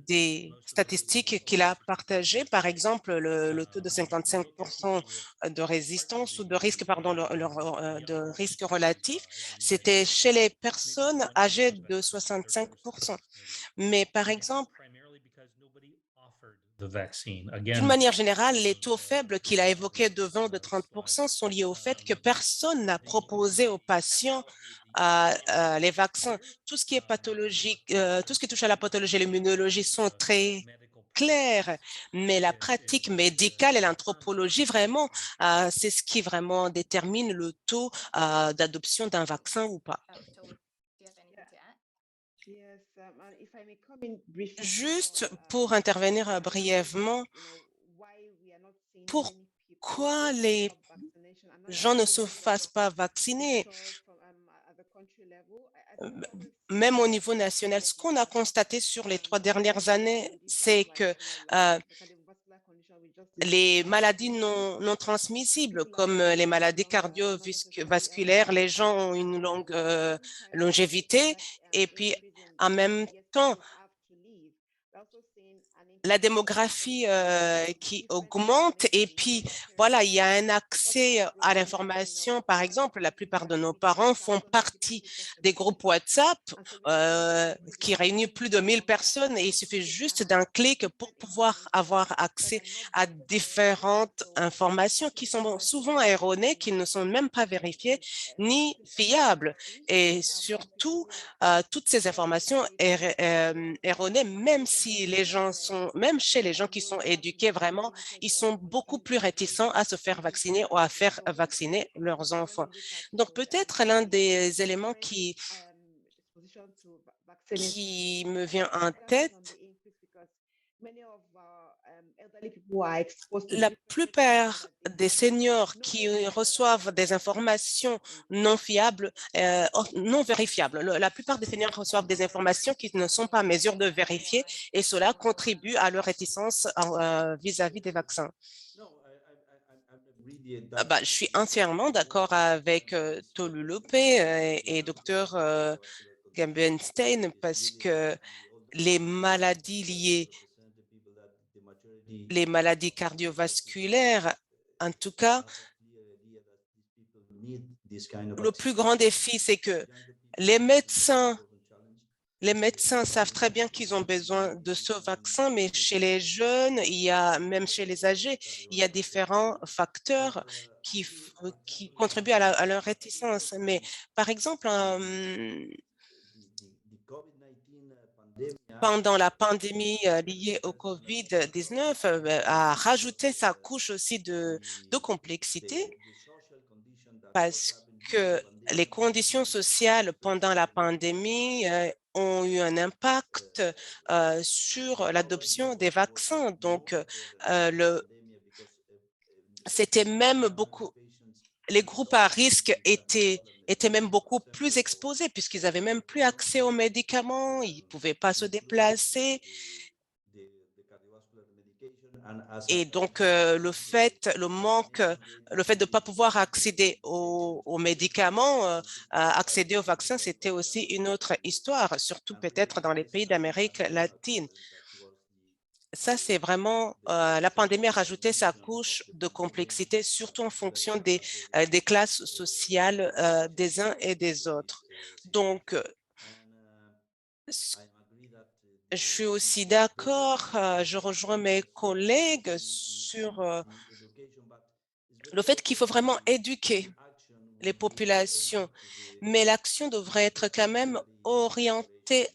des statistiques qu'il a partagées, par exemple le taux de 55% de résistance ou de risque, de risque relatif, c'était chez les personnes âgées de 65%. Mais par exemple, d'une manière générale, les taux faibles qu'il a évoqués de 20 ou de 30% sont liés au fait que personne n'a proposé aux patients les vaccins. Tout ce qui est pathologique, tout ce qui touche à la pathologie et l'immunologie sont très clairs, mais la pratique médicale et l'anthropologie, vraiment, c'est ce qui vraiment détermine le taux d'adoption d'un vaccin ou pas. Juste pour intervenir brièvement, pourquoi les gens ne se fassent pas vacciner? même au niveau national. Ce qu'on a constaté sur les 3 dernières années, c'est que les maladies non transmissibles, comme les maladies cardiovasculaires, les gens ont une longue longévité et puis en même temps, la démographie qui augmente et puis voilà, il y a un accès à l'information. Par exemple, la plupart de nos parents font partie des groupes WhatsApp qui réunissent plus de 1000 personnes et il suffit juste d'un clic pour pouvoir avoir accès à différentes informations qui sont souvent erronées, qui ne sont même pas vérifiées ni fiables. Et surtout, toutes ces informations erronées, même si les gens même chez les gens qui sont éduqués vraiment, ils sont beaucoup plus réticents à se faire vacciner ou à faire vacciner leurs enfants. Donc, peut-être l'un des éléments qui me vient en tête, la plupart des seniors qui reçoivent des informations non fiables, non vérifiables, la plupart des seniors reçoivent des informations qui ne sont pas en mesure de vérifier et cela contribue à leur réticence vis-à-vis des vaccins. Je suis entièrement d'accord avec Tolu Lope et Dr. Gambenstein parce que les maladies liées, les maladies cardiovasculaires, en tout cas, le plus grand défi, c'est que les médecins savent très bien qu'ils ont besoin de ce vaccin, mais chez les jeunes, même chez les âgés, il y a différents facteurs qui contribuent à leur réticence. Mais par exemple, pendant la pandémie liée au COVID-19, a rajouté sa couche aussi de complexité parce que les conditions sociales pendant la pandémie ont eu un impact sur l'adoption des vaccins. Donc, c'était même beaucoup, les groupes à risque étaient même beaucoup plus exposés puisqu'ils avaient même plus accès aux médicaments, ils ne pouvaient pas se déplacer. Et donc, le fait de ne pas pouvoir accéder aux médicaments, accéder aux vaccins, c'était aussi une autre histoire, surtout peut-être dans les pays d'Amérique latine. Ça, c'est vraiment, la pandémie a rajouté sa couche de complexité, surtout en fonction des classes sociales des uns et des autres. Donc, je suis aussi d'accord, je rejoins mes collègues sur le fait qu'il faut vraiment éduquer les populations, mais l'action devrait être quand même orientée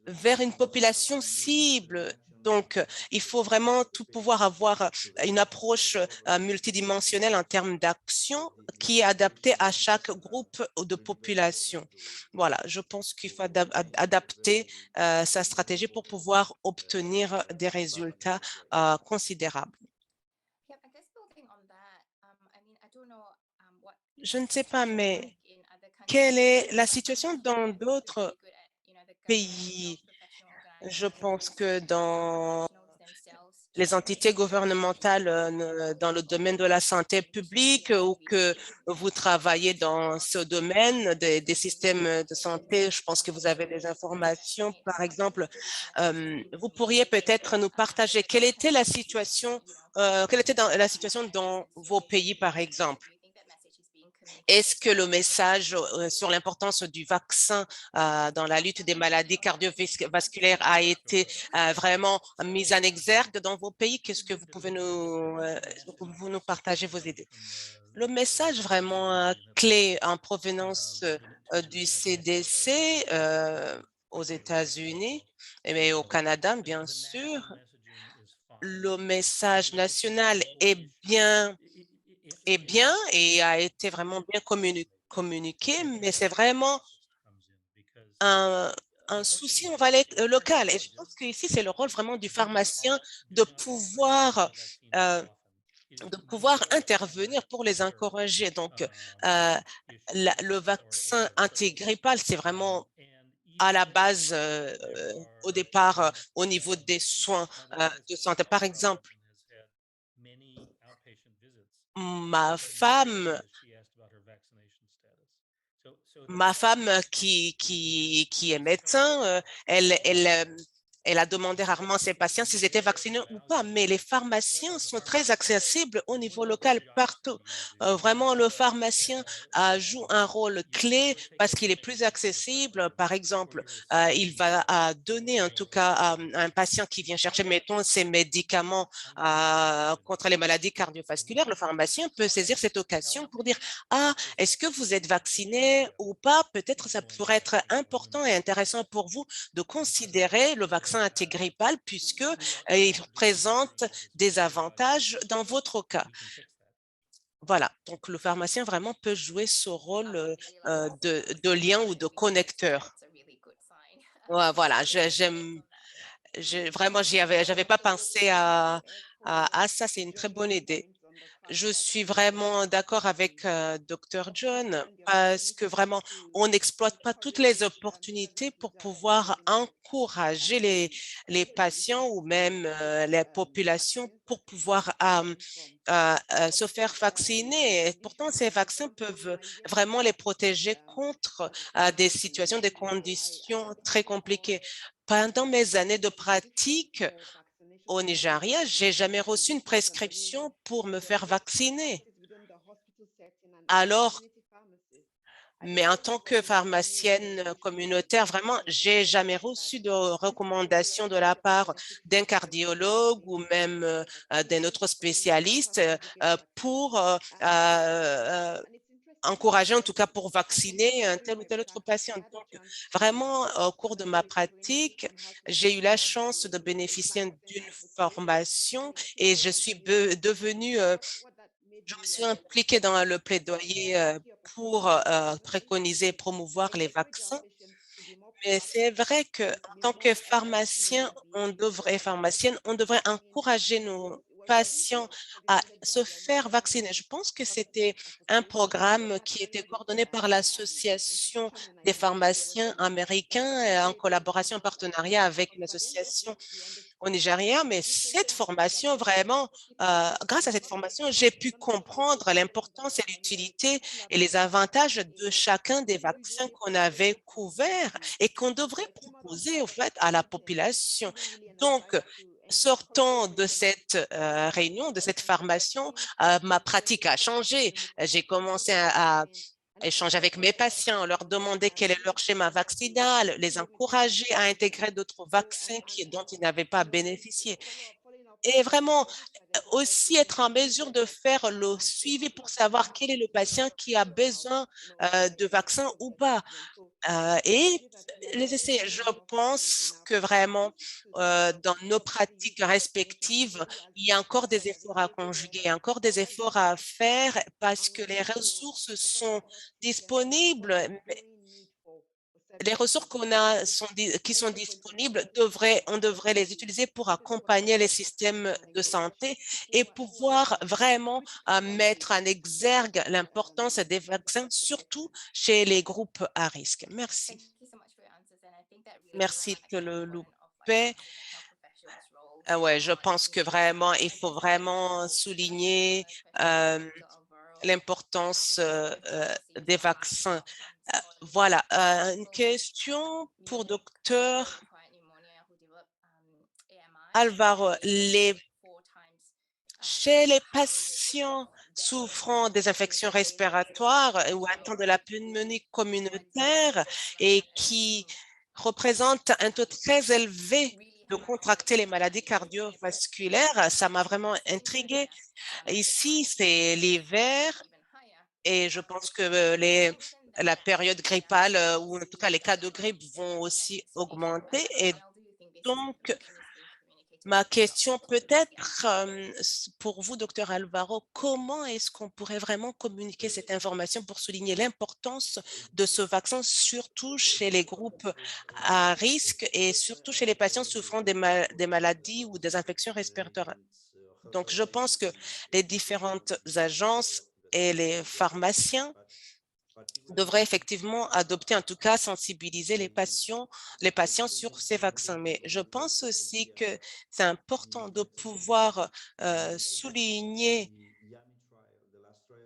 vers une population cible. Donc, il faut vraiment tout pouvoir avoir une approche multidimensionnelle en termes d'action qui est adaptée à chaque groupe de population. Voilà, je pense qu'il faut adapter sa stratégie pour pouvoir obtenir des résultats considérables. Je ne sais pas, mais quelle est la situation dans d'autres pays? Je pense que dans les entités gouvernementales dans le domaine de la santé publique ou que vous travaillez dans ce domaine des systèmes de santé, je pense que vous avez des informations. Par exemple, vous pourriez peut-être nous partager quelle était la situation, la situation dans vos pays, par exemple. Est-ce que le message sur l'importance du vaccin dans la lutte des maladies cardiovasculaires a été vraiment mis en exergue dans vos pays? Qu'est-ce que vous pouvez nous partager vos idées? Le message vraiment clé en provenance du CDC aux États-Unis et au Canada, bien sûr, le message national est bien et a été vraiment bien communiqué, mais c'est vraiment un, un souci, on va aller local. Et je pense qu'ici, c'est le rôle vraiment du pharmacien de pouvoir de pouvoir intervenir pour les encourager. Donc, le vaccin antigrippal, c'est vraiment à la base, au départ, au niveau des soins de santé. Par exemple, ma femme, qui est médecin, elle a demandé rarement à ses patients s'ils étaient vaccinés ou pas, mais les pharmaciens sont très accessibles au niveau local partout. Vraiment, le pharmacien joue un rôle clé parce qu'il est plus accessible. Par exemple, il va donner en tout cas à un patient qui vient chercher, mettons, ses médicaments contre les maladies cardiovasculaires. Le pharmacien peut saisir cette occasion pour dire, ah, est-ce que vous êtes vacciné ou pas? Peut-être ça pourrait être important et intéressant pour vous de considérer le vaccin antigrippal puisque il présente des avantages dans votre cas. Voilà, donc le pharmacien vraiment peut jouer ce rôle de lien ou de connecteur. Ouais, voilà, vraiment, j'avais pas pensé à ça, c'est une très bonne idée. Je suis vraiment d'accord avec Dr. John parce que vraiment, on n'exploite pas toutes les opportunités pour pouvoir encourager les patients ou même les populations pour pouvoir se faire vacciner. Et pourtant, ces vaccins peuvent vraiment les protéger contre des situations, des conditions très compliquées. Pendant mes années de pratique, au Nigeria, j'ai jamais reçu une prescription pour me faire vacciner. Alors, mais en tant que pharmacienne communautaire, vraiment, j'ai jamais reçu de recommandation de la part d'un cardiologue ou même d'un autre spécialiste pour encourager, en tout cas pour vacciner un tel ou tel autre patient. Donc, vraiment, au cours de ma pratique, j'ai eu la chance de bénéficier d'une formation et je suis devenue, je me suis impliquée dans le plaidoyer pour préconiser et promouvoir les vaccins. Mais c'est vrai que en tant que pharmacienne, on devrait encourager nos patients à se faire vacciner. Je pense que c'était un programme qui était coordonné par l'Association des pharmaciens américains en collaboration, en partenariat avec une association au Nigeria, mais cette formation, vraiment, grâce à cette formation, j'ai pu comprendre l'importance et l'utilité et les avantages de chacun des vaccins qu'on avait couverts et qu'on devrait proposer, au fait, à la population. Donc, sortant de cette réunion, de cette formation, ma pratique a changé. J'ai commencé à échanger avec mes patients, leur demander quel est leur schéma vaccinal, les encourager à intégrer d'autres vaccins dont ils n'avaient pas bénéficié. Et vraiment aussi être en mesure de faire le suivi pour savoir quel est le patient qui a besoin de vaccin ou pas. Et les essais, je pense que vraiment, dans nos pratiques respectives, il y a encore des efforts à conjuguer, il y a encore des efforts à faire parce que les ressources sont disponibles. Mais les ressources qui sont disponibles, on devrait les utiliser pour accompagner les systèmes de santé et pouvoir vraiment mettre en exergue l'importance des vaccins, surtout chez les groupes à risque. Merci. Merci, que le loupé. Ouais, je pense que vraiment, il faut vraiment souligner l'importance des vaccins. Voilà, une question pour docteur Alvaro. Chez les patients souffrant des infections respiratoires ou atteints de la pneumonie communautaire et qui représentent un taux très élevé de contracter les maladies cardiovasculaires, ça m'a vraiment intriguée. Ici, c'est l'hiver et je pense que la période grippale ou en tout cas les cas de grippe vont aussi augmenter. Et donc, ma question peut-être pour vous, docteur Alvaro, comment est-ce qu'on pourrait vraiment communiquer cette information pour souligner l'importance de ce vaccin, surtout chez les groupes à risque et surtout chez les patients souffrant des maladies ou des infections respiratoires? Donc, je pense que les différentes agences et les pharmaciens devraient effectivement adopter, en tout cas, sensibiliser les patients sur ces vaccins. Mais je pense aussi que c'est important de pouvoir souligner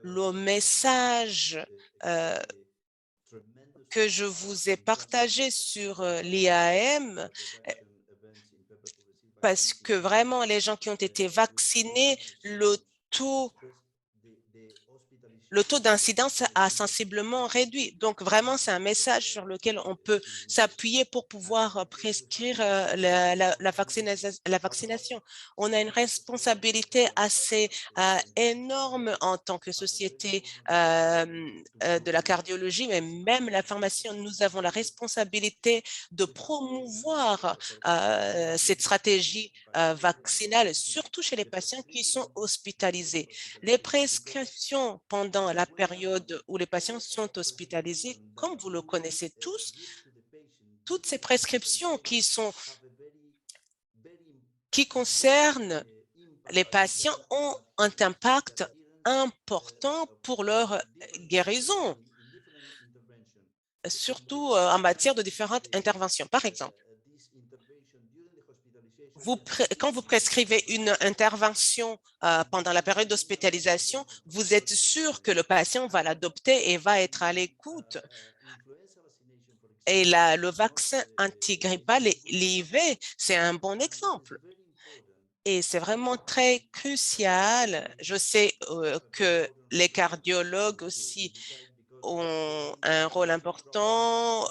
le message que je vous ai partagé sur l'IAM, parce que vraiment, les gens qui ont été vaccinés, taux le taux d'incidence a sensiblement réduit. Donc, vraiment, c'est un message sur lequel on peut s'appuyer pour pouvoir prescrire la vaccination. On a une responsabilité assez énorme en tant que société de la cardiologie, mais même la pharmacie, nous avons la responsabilité de promouvoir cette stratégie vaccinale, surtout chez les patients qui sont hospitalisés. Les prescriptions pendant la période où les patients sont hospitalisés, comme vous le connaissez tous, toutes ces prescriptions qui concernent les patients ont un impact important pour leur guérison, surtout en matière de différentes interventions. Par exemple, quand vous prescrivez une intervention pendant la période d'hospitalisation, vous êtes sûr que le patient va l'adopter et va être à l'écoute. Et le vaccin antigrippal, l'IV, c'est un bon exemple. Et c'est vraiment très crucial. Je sais que les cardiologues aussi ont un rôle important.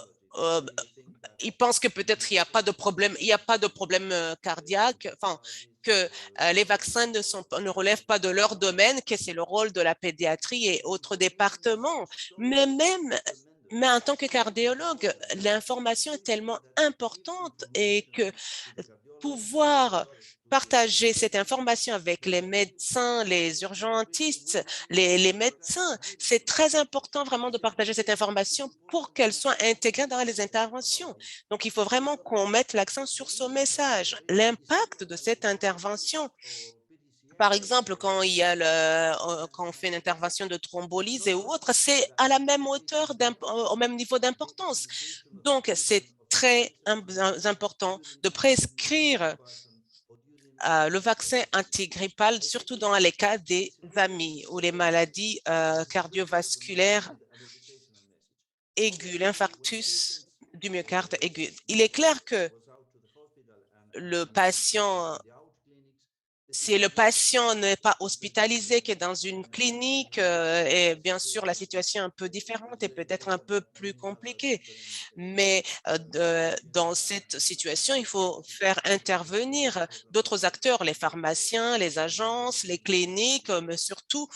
Ils pensent que peut-être il n'y a pas de problème cardiaque, enfin, que les vaccins ne relèvent pas de leur domaine, que c'est le rôle de la pédiatrie et autres départements. Mais en tant que cardiologue, l'information est tellement importante et que pouvoir partager cette information avec les médecins, les urgentistes, les médecins. C'est très important vraiment de partager cette information pour qu'elle soit intégrée dans les interventions. Donc, il faut vraiment qu'on mette l'accent sur ce message, l'impact de cette intervention. Par exemple, quand on fait une intervention de thrombolyse et autres, c'est à la même hauteur, au même niveau d'importance. Donc, c'est très important de prescrire le vaccin antigrippal, surtout dans les cas des AMI ou les maladies cardiovasculaires aiguës, l'infarctus du myocarde aigu. Il est clair que le patient, si le patient n'est pas hospitalisé, qui est dans une clinique, et bien sûr, la situation est un peu différente et peut-être un peu plus compliquée. Mais dans cette situation, il faut faire intervenir d'autres acteurs, les pharmaciens, les agences, les cliniques, mais surtout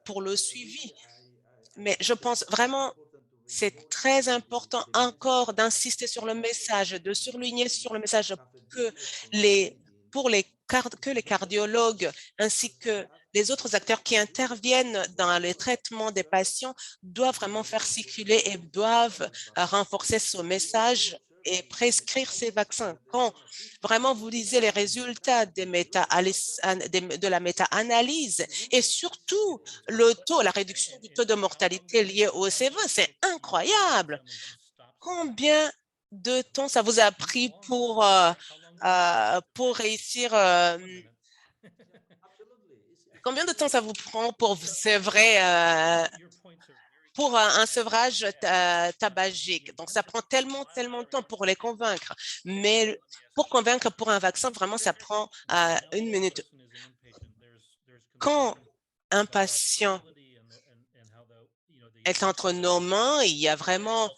pour le suivi. Mais je pense vraiment c'est très important encore d'insister sur le message, de surligner sur le message que que les cardiologues ainsi que les autres acteurs qui interviennent dans le traitement des patients doivent vraiment faire circuler et doivent renforcer ce message et prescrire ces vaccins. Quand vraiment vous lisez les résultats de la méta-analyse et surtout la réduction du taux de mortalité lié au CV, c'est incroyable. Combien de temps ça vous a pris pour réussir combien de temps ça vous prend pour sevrer pour un sevrage tabagique? Donc, ça prend tellement de temps pour les convaincre. Mais pour convaincre pour un vaccin, vraiment, ça prend 1 minute. Quand un patient est entre nos mains, il y a vraiment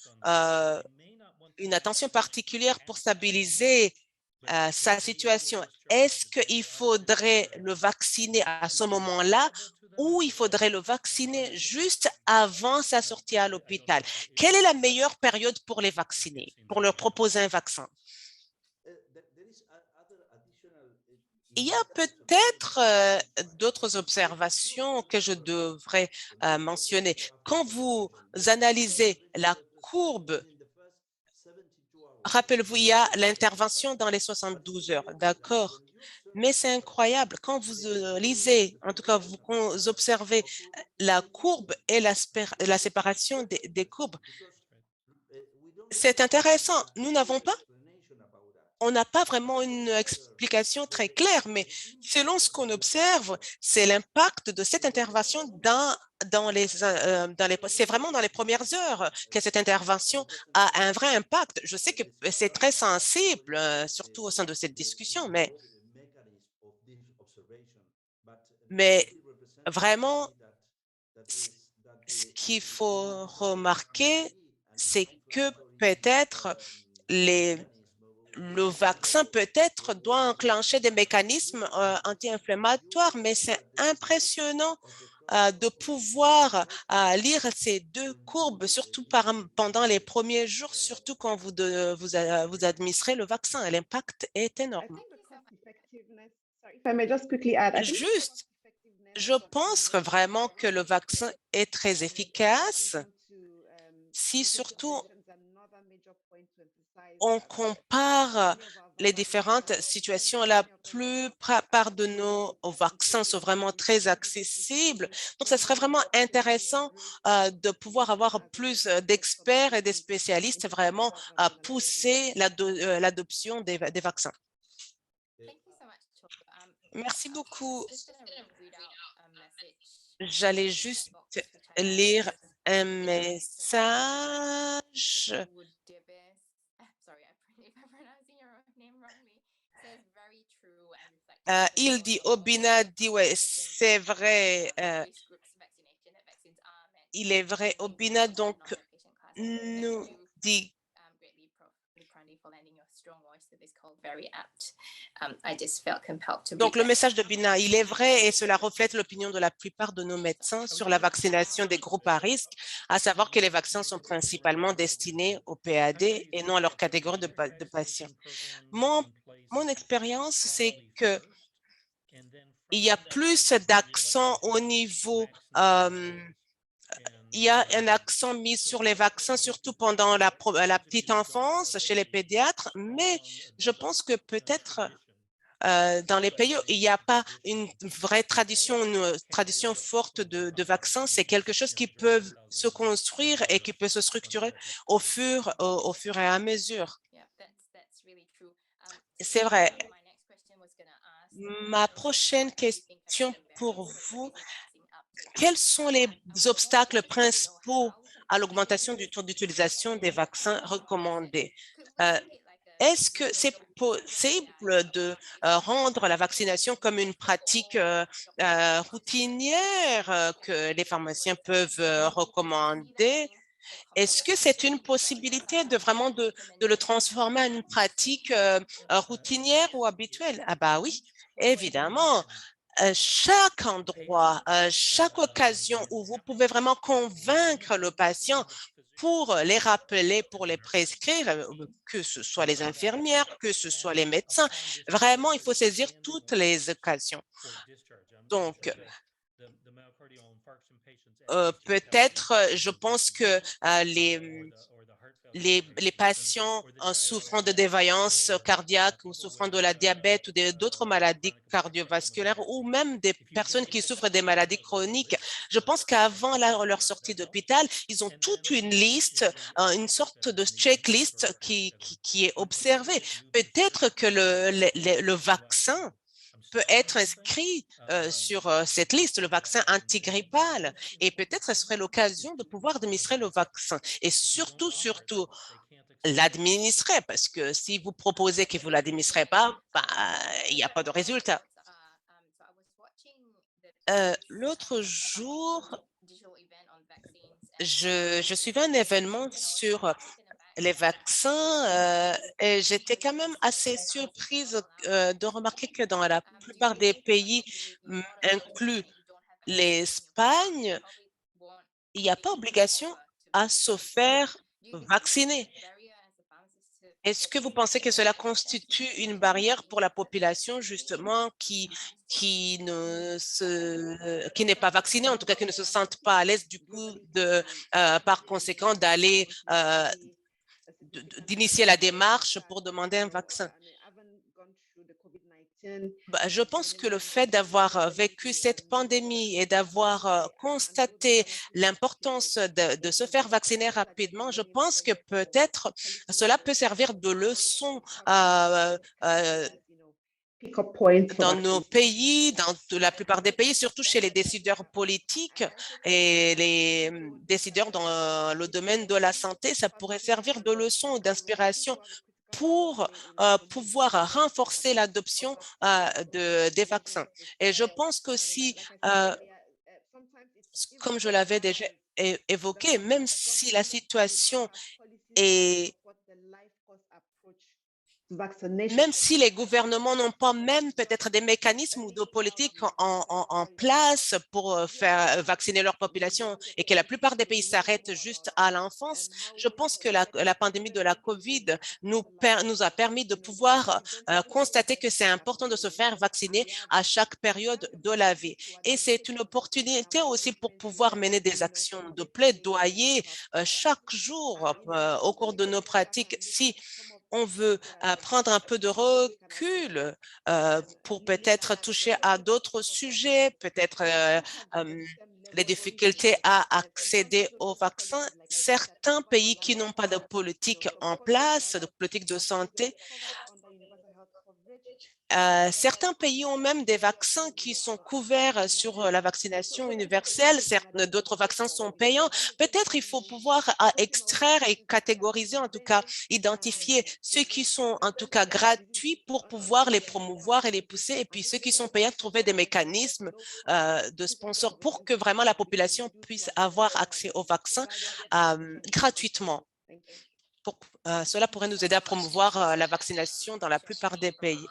une attention particulière pour stabiliser sa situation. Est-ce qu'il faudrait le vacciner à ce moment-là ou il faudrait le vacciner juste avant sa sortie à l'hôpital? Quelle est la meilleure période pour les vacciner, pour leur proposer un vaccin? Il y a peut-être d'autres observations que je devrais mentionner. Quand vous analysez la courbe, rappelez-vous, il y a l'intervention dans les 72 heures, d'accord? Mais c'est incroyable, quand vous lisez, en tout cas vous observez la courbe et la séparation des courbes, c'est intéressant. Nous n'avons pas, on n'a pas vraiment une explication très claire, mais selon ce qu'on observe, c'est l'impact de cette intervention c'est vraiment dans les premières heures que cette intervention a un vrai impact. Je sais que c'est très sensible, surtout au sein de cette discussion, mais vraiment, ce qu'il faut remarquer, c'est que peut-être le vaccin peut-être doit enclencher des mécanismes anti-inflammatoires, mais c'est impressionnant de pouvoir lire ces deux courbes, surtout pendant les premiers jours, surtout quand vous administrez le vaccin. L'impact est énorme. Juste, je pense vraiment que le vaccin est très efficace si surtout on compare les différentes situations. La plupart de nos vaccins sont vraiment très accessibles. Donc, ce serait vraiment intéressant de pouvoir avoir plus d'experts et des spécialistes vraiment à pousser l'adoption des vaccins. Merci beaucoup. J'allais juste lire un message. Il dit, Obina dit, ouais, c'est vrai, il est vrai, Obina, donc, nous dit. Donc, le message de Bina, il est vrai et cela reflète l'opinion de la plupart de nos médecins sur la vaccination des groupes à risque, à savoir que les vaccins sont principalement destinés aux PAD et non à leur catégorie de patients. Mon expérience, c'est que il y a plus d'accent au niveau, il y a un accent mis sur les vaccins, surtout pendant la petite enfance chez les pédiatres, mais je pense que peut-être dans les pays où il n'y a pas une vraie tradition, une tradition forte de vaccins, c'est quelque chose qui peut se construire et qui peut se structurer au fur et à mesure. C'est vrai. Ma prochaine question pour vous, quels sont les obstacles principaux à l'augmentation du taux d'utilisation des vaccins recommandés? Est-ce que c'est possible de rendre la vaccination comme une pratique routinière que les pharmaciens peuvent recommander? Est-ce que c'est une possibilité de vraiment de le transformer en une pratique routinière ou habituelle? Ah bah oui, évidemment. Chaque endroit, chaque occasion où vous pouvez vraiment convaincre le patient pour les rappeler, pour les prescrire, que ce soit les infirmières, que ce soit les médecins, vraiment, il faut saisir toutes les occasions. Donc, peut-être, je pense que les patients souffrant de défaillance cardiaque ou souffrant de la diabète ou d'autres maladies cardiovasculaires ou même des personnes qui souffrent des maladies chroniques, je pense qu'avant leur sortie d'hôpital, ils ont toute une liste, une sorte de checklist qui est observée. Peut-être que le vaccin peut être inscrit sur cette liste, le vaccin antigrippal. Et peut-être ce serait l'occasion de pouvoir administrer le vaccin. Et surtout, l'administrer, parce que si vous proposez que vous ne l'administrez pas, bah, il n'y a pas de résultat. L'autre jour, je suivais un événement sur les vaccins et j'étais quand même assez surprise de remarquer que dans la plupart des pays, inclus l'Espagne, il n'y a pas obligation à se faire vacciner. Est-ce que vous pensez que cela constitue une barrière pour la population justement qui n'est pas vaccinée, en tout cas qui ne se sentent pas à l'aise du coup par conséquent d'aller d'initier la démarche pour demander un vaccin? Je pense que le fait d'avoir vécu cette pandémie et d'avoir constaté l'importance de se faire vacciner rapidement, je pense que peut-être cela peut servir de leçon dans nos pays, dans la plupart des pays, surtout chez les décideurs politiques et les décideurs dans le domaine de la santé. Ça pourrait servir de leçon ou d'inspiration pour pouvoir renforcer l'adoption des vaccins. Et je pense qu'aussi, comme je l'avais déjà évoqué, même si la situation est même si les gouvernements n'ont pas même peut-être des mécanismes ou de politiques en place pour faire vacciner leur population et que la plupart des pays s'arrêtent juste à l'enfance, je pense que la pandémie de la COVID nous a permis de pouvoir constater que c'est important de se faire vacciner à chaque période de la vie. Et c'est une opportunité aussi pour pouvoir mener des actions de plaidoyer chaque jour au cours de nos pratiques. Si on veut prendre un peu de recul pour peut-être toucher à d'autres sujets, peut-être les difficultés à accéder aux vaccins. Certains pays qui n'ont pas de politique en place, de politique de santé, certains pays ont même des vaccins qui sont couverts sur la vaccination universelle. D'autres vaccins sont payants. Peut-être il faut pouvoir extraire et catégoriser, en tout cas, identifier ceux qui sont en tout cas gratuits pour pouvoir les promouvoir et les pousser. Et puis ceux qui sont payants, trouver des mécanismes de sponsors pour que vraiment la population puisse avoir accès aux vaccins gratuitement. Cela pourrait nous aider à promouvoir la vaccination dans la plupart des pays.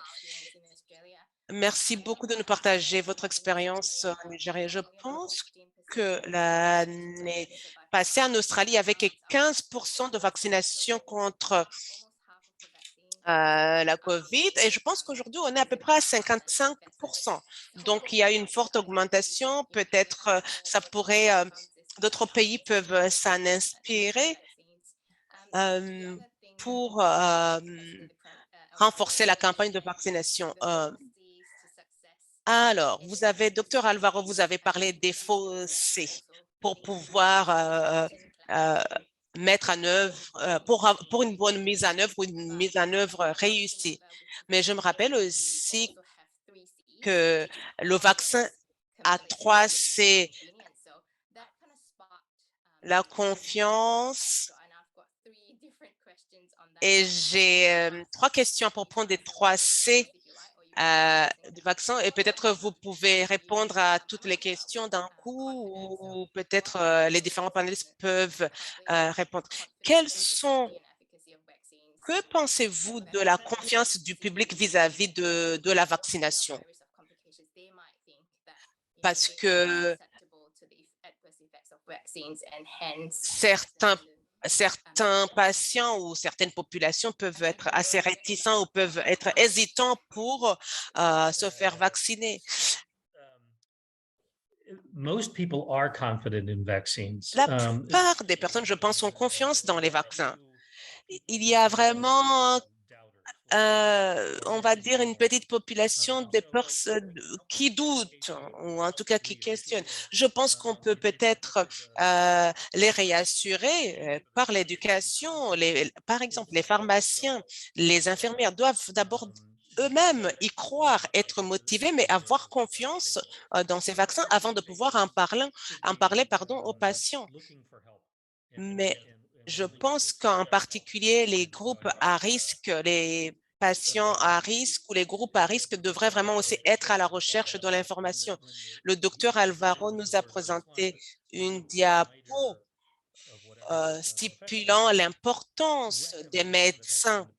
Merci beaucoup de nous partager votre expérience en Nigeria. Je pense que l'année passée en Australie, avec 15% de vaccination contre la COVID, et je pense qu'aujourd'hui, on est à peu près à 55%. Donc, il y a une forte augmentation. Peut-être ça pourrait, d'autres pays peuvent s'en inspirer pour renforcer la campagne de vaccination. Alors, Docteur Alvaro, vous avez parlé des fossés pour pouvoir mettre en œuvre, pour une bonne mise en œuvre ou une mise en œuvre réussie. Mais je me rappelle aussi que le vaccin à 3C, la confiance, et j'ai 3 questions pour prendre des 3C du vaccin et peut-être vous pouvez répondre à toutes les questions d'un coup ou peut-être les différents panélistes peuvent répondre. Que pensez-vous de la confiance du public vis-à-vis de la vaccination? Parce que certains patients ou certaines populations peuvent être assez réticents ou peuvent être hésitants pour se faire vacciner. La plupart des personnes, je pense, ont confiance dans les vaccins. Il y a vraiment, on va dire, une petite population de personnes qui doutent ou en tout cas qui questionnent. Je pense qu'on peut peut-être les réassurer par l'éducation. Par exemple, les pharmaciens, les infirmières doivent d'abord eux-mêmes y croire, être motivés, mais avoir confiance dans ces vaccins avant de pouvoir en parler aux patients. Mais je pense qu'en particulier, les groupes à risque, les patients à risque ou les groupes à risque devraient vraiment aussi être à la recherche de l'information. Le docteur Alvaro nous a présenté une diapo stipulant l'importance des médecins.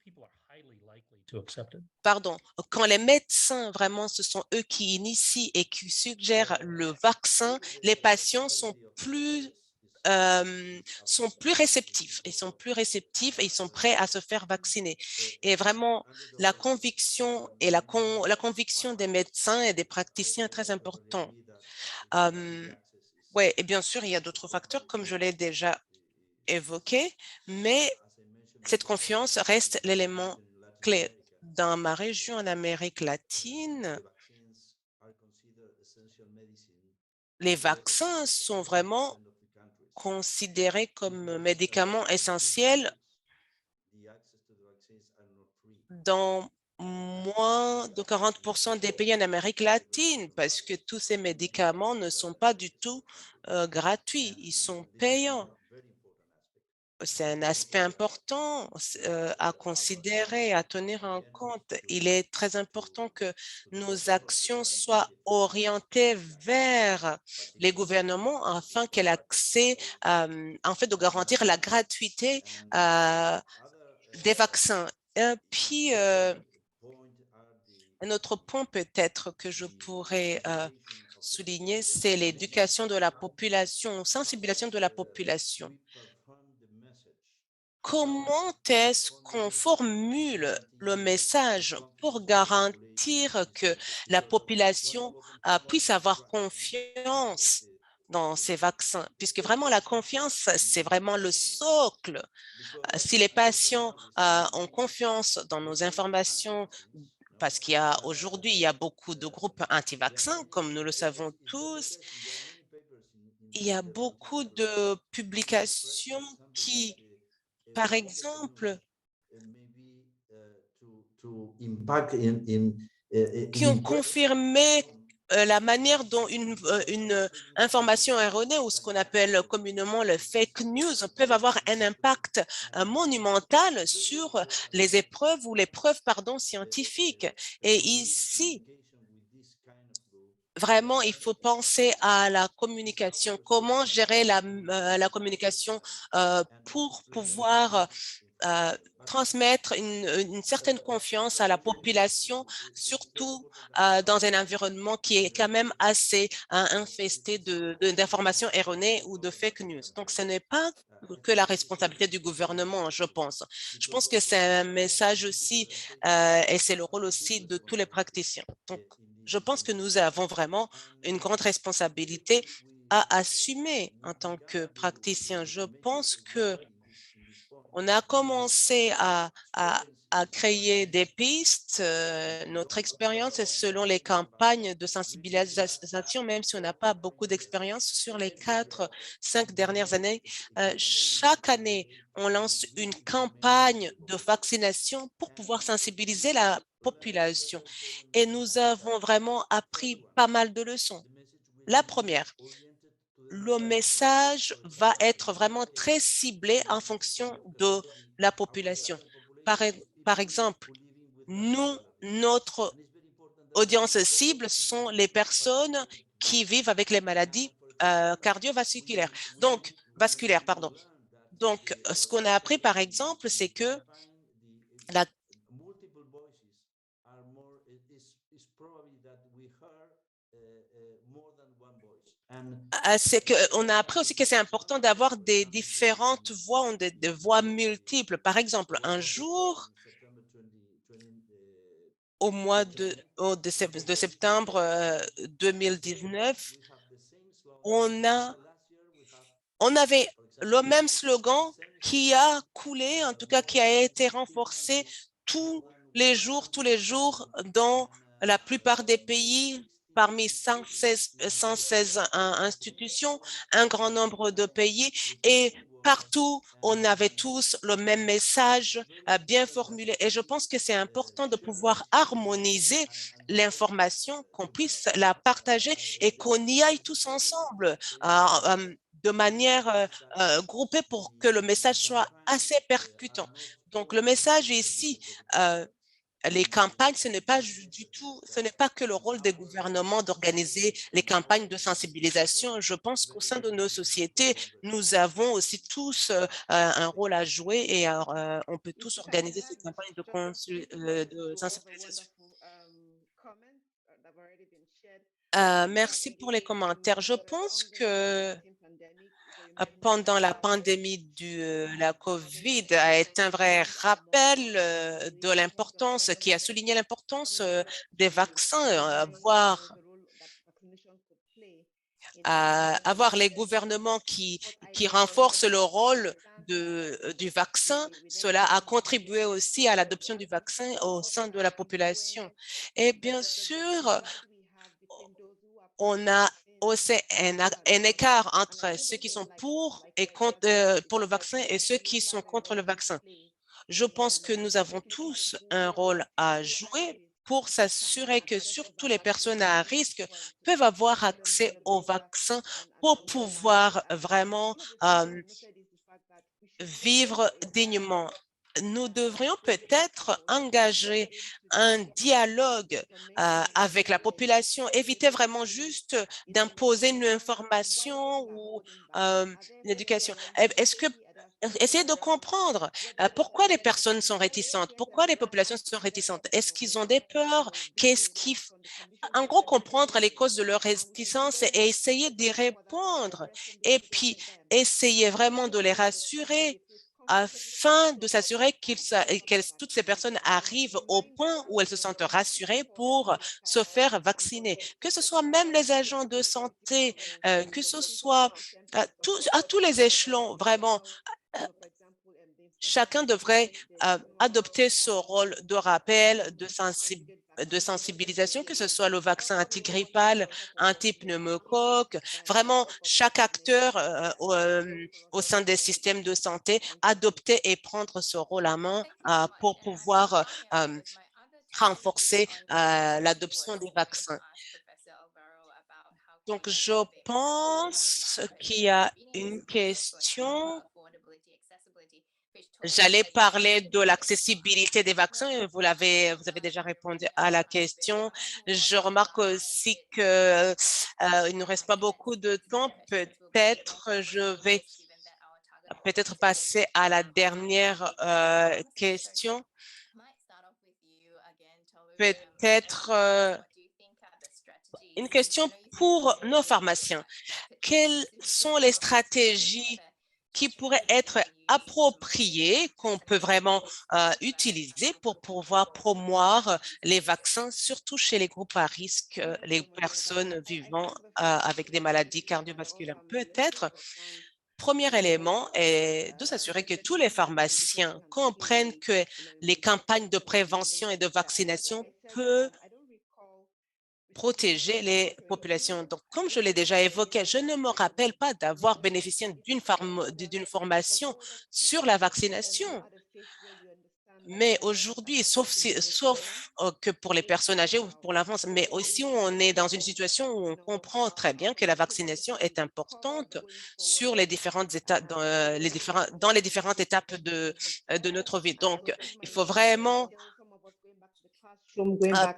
Pardon, quand les médecins, vraiment, ce sont eux qui initient et qui suggèrent le vaccin, les patients sont plus réceptifs. Ils sont plus réceptifs et ils sont prêts à se faire vacciner. Et vraiment, la conviction et la conviction des médecins et des praticiens est très importante. Oui, et bien sûr, il y a d'autres facteurs, comme je l'ai déjà évoqué, mais cette confiance reste l'élément clé. dans ma région en Amérique latine, les vaccins sont vraiment considérés comme médicaments essentiels dans moins de 40% des pays en Amérique latine parce que tous ces médicaments ne sont pas du tout gratuits, ils sont payants. C'est un aspect important à considérer, à tenir en compte. Il est très important que nos actions soient orientées vers les gouvernements afin qu'elles aient accès, en fait, de garantir la gratuité des vaccins. Et puis, un autre point peut-être que je pourrais souligner, c'est l'éducation de la population, sensibilisation de la population. Comment est-ce qu'on formule le message pour garantir que la population puisse avoir confiance dans ces vaccins? Puisque vraiment la confiance, c'est vraiment le socle. Si les patients ont confiance dans nos informations, parce qu'aujourd'hui, il y a beaucoup de groupes anti-vaccins, comme nous le savons tous, il y a beaucoup de publications qui, par exemple, qui ont confirmé la manière dont une information erronée ou ce qu'on appelle communément le fake news peuvent avoir un impact monumental sur les épreuves ou les preuves, pardon, scientifiques. Et ici, vraiment, il faut penser à la communication. Comment gérer la communication pour pouvoir transmettre une certaine confiance à la population, surtout dans un environnement qui est quand même assez infesté d'informations erronées ou de fake news. Donc, ce n'est pas que la responsabilité du gouvernement, je pense. Je pense que c'est un message aussi et c'est le rôle aussi de tous les praticiens. Donc, je pense que nous avons vraiment une grande responsabilité à assumer en tant que praticien. Je pense que on a commencé à créer des pistes. Notre expérience est selon les campagnes de sensibilisation, même si on n'a pas beaucoup d'expérience sur les 4-5 dernières années. Chaque année, on lance une campagne de vaccination pour pouvoir sensibiliser la population. Et nous avons vraiment appris pas mal de leçons. La première, le message va être vraiment très ciblé en fonction de la population. Par exemple, notre audience cible sont les personnes qui vivent avec les maladies cardiovasculaires. Donc, vasculaires, pardon. Donc, ce qu'on a appris, par exemple, c'est que la c'est qu'on a appris aussi que c'est important d'avoir des différentes voix, des voix multiples. Par exemple, un jour, au mois de septembre 2019, on avait le même slogan qui a coulé, en tout cas qui a été renforcé tous les jours dans la plupart des pays. Parmi 116 institutions, un grand nombre de pays et partout, on avait tous le même message bien formulé. Et je pense que c'est important de pouvoir harmoniser l'information, qu'on puisse la partager et qu'on y aille tous ensemble de manière groupée pour que le message soit assez percutant. Donc, le message ici, les campagnes, ce n'est pas du tout, ce n'est pas que le rôle des gouvernements d'organiser les campagnes de sensibilisation. Je pense qu'au sein de nos sociétés, nous avons aussi tous un rôle à jouer et on peut tous organiser ces campagnes de sensibilisation. Merci pour les commentaires. Je pense que pendant la pandémie de la COVID a été un vrai rappel de l'importance, qui a souligné l'importance des vaccins, voire avoir les gouvernements qui renforcent le rôle du vaccin, cela a contribué aussi à l'adoption du vaccin au sein de la population. Et bien sûr, on a aussi un écart entre ceux qui sont pour et contre pour le vaccin et ceux qui sont contre le vaccin. Je pense que nous avons tous un rôle à jouer pour s'assurer que surtout les personnes à risque peuvent avoir accès au vaccin pour pouvoir vraiment vivre dignement. Nous devrions peut-être engager un dialogue avec la population, éviter vraiment juste d'imposer une information ou une éducation. Est-ce que essayer de comprendre pourquoi les personnes sont réticentes, pourquoi les populations sont réticentes, est-ce qu'ils ont des peurs, qu'est-ce qui en gros, comprendre les causes de leur réticence et essayer d'y répondre. Et puis, essayer vraiment de les rassurer afin de s'assurer que toutes ces personnes arrivent au point où elles se sentent rassurées pour se faire vacciner. Que ce soit même les agents de santé, que ce soit à tous les échelons, vraiment, chacun devrait adopter ce rôle de rappel, de sensibilisation, que ce soit le vaccin antigrippal, anti-pneumocoque, vraiment chaque acteur au sein des systèmes de santé adopter et prendre ce rôle à main pour pouvoir renforcer l'adoption des vaccins. Donc, je pense qu'il y a une question. J'allais parler de l'accessibilité des vaccins et vous avez déjà répondu à la question. Je remarque aussi que il ne reste pas beaucoup de temps. Peut-être je vais passer à la dernière question. Peut-être une question pour nos pharmaciens. Quelles sont les stratégies qui pourraient être appropriées, qu'on peut vraiment utiliser pour pouvoir promouvoir les vaccins, surtout chez les groupes à risque, les personnes vivant avec des maladies cardiovasculaires? Peut-être, premier élément est de s'assurer que tous les pharmaciens comprennent que les campagnes de prévention et de vaccination peuvent protéger les populations. Donc, comme je l'ai déjà évoqué, je ne me rappelle pas d'avoir bénéficié d'une formation sur la vaccination. Mais aujourd'hui, sauf que pour les personnes âgées ou pour l'avance, mais aussi on est dans une situation où on comprend très bien que la vaccination est importante sur les différentes étapes, dans les différentes étapes de notre vie. Donc, il faut vraiment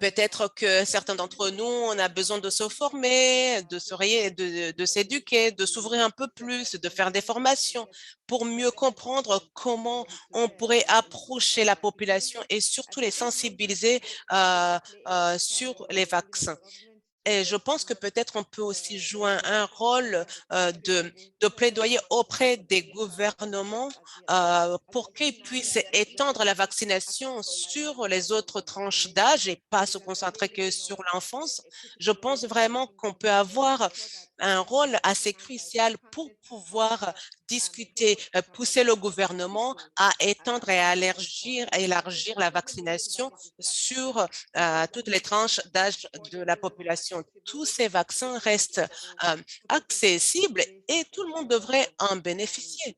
peut-être que certains d'entre nous, on a besoin de se former, de s'éduquer, de s'ouvrir un peu plus, de faire des formations pour mieux comprendre comment on pourrait approcher la population et surtout les sensibiliser sur les vaccins. Et je pense que peut-être on peut aussi jouer un rôle de plaidoyer auprès des gouvernements pour qu'ils puissent étendre la vaccination sur les autres tranches d'âge et pas se concentrer que sur l'enfance. Je pense vraiment qu'on peut avoir un rôle assez crucial pour pouvoir discuter, pousser le gouvernement à étendre et à élargir la vaccination sur toutes les tranches d'âge de la population. Tous ces vaccins restent accessibles et tout le monde devrait en bénéficier.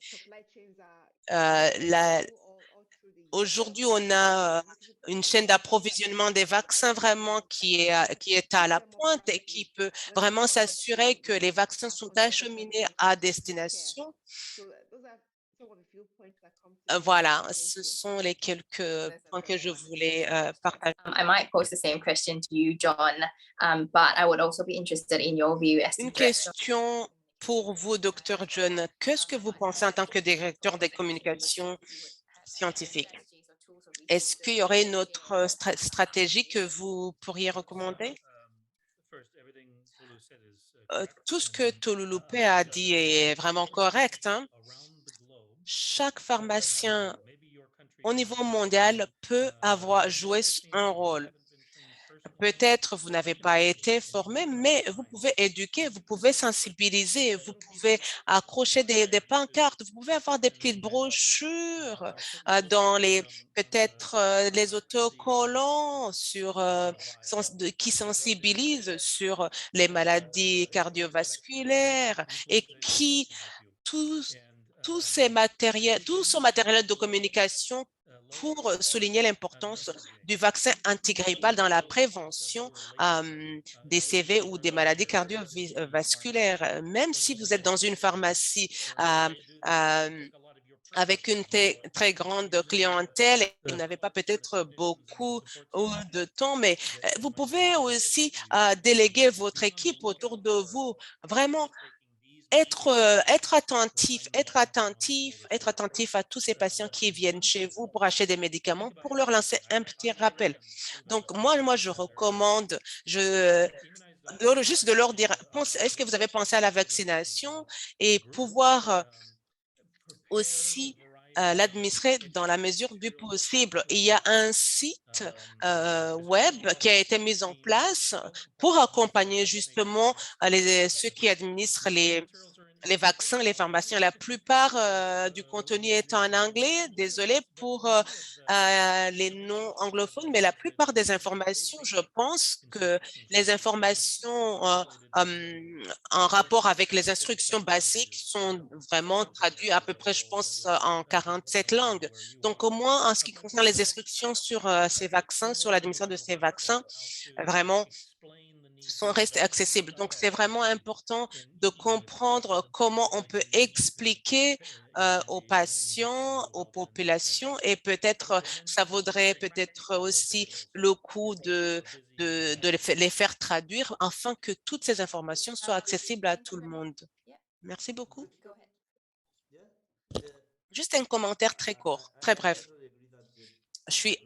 Aujourd'hui, on a une chaîne d'approvisionnement des vaccins vraiment qui est à la pointe et qui peut vraiment s'assurer que les vaccins sont acheminés à destination. Voilà, ce sont les quelques points que je voulais partager. I might pose the same question to you, John, but I would also be interested in your view as the Une director. question pour vous, Dr. John. Qu'est-ce que vous pensez en tant que directeur des communications scientifiques? Est-ce qu'il y aurait une autre stratégie que vous pourriez recommander? Tout ce que Tolulupé a dit est vraiment correct, hein? Chaque pharmacien au niveau mondial peut jouer un rôle. Peut-être vous n'avez pas été formé, mais vous pouvez éduquer, vous pouvez sensibiliser, vous pouvez accrocher des pancartes, vous pouvez avoir des petites brochures dans les peut-être les autocollants qui sensibilisent sur les maladies cardiovasculaires et qui tous tous ces matériels, tout son matériel de communication pour souligner l'importance du vaccin antigrippal dans la prévention des CV ou des maladies cardiovasculaires. Même si vous êtes dans une pharmacie avec une très grande clientèle et vous n'avez pas peut-être beaucoup de temps, mais vous pouvez aussi déléguer votre équipe autour de vous. Vraiment, être attentif à tous ces patients qui viennent chez vous pour acheter des médicaments, pour leur lancer un petit rappel. Donc, moi, je recommande, juste de leur dire, est-ce que vous avez pensé à la vaccination et pouvoir aussi l'administrer dans la mesure du possible. Il y a un site web qui a été mis en place pour accompagner justement ceux qui administrent les vaccins, les pharmaciens. La plupart du contenu est en anglais. Désolé pour les non-anglophones, mais la plupart des informations, je pense que les informations en rapport avec les instructions basiques sont vraiment traduites à peu près, je pense, en 47 langues. Donc, au moins, en ce qui concerne les instructions sur ces vaccins, sur l'administration de ces vaccins, vraiment, sont restés accessibles. Donc, c'est vraiment important de comprendre comment on peut expliquer aux patients, aux populations et peut-être ça vaudrait peut-être aussi le coup de les faire traduire afin que toutes ces informations soient accessibles à tout le monde. Merci beaucoup. Juste un commentaire très court, très bref. Je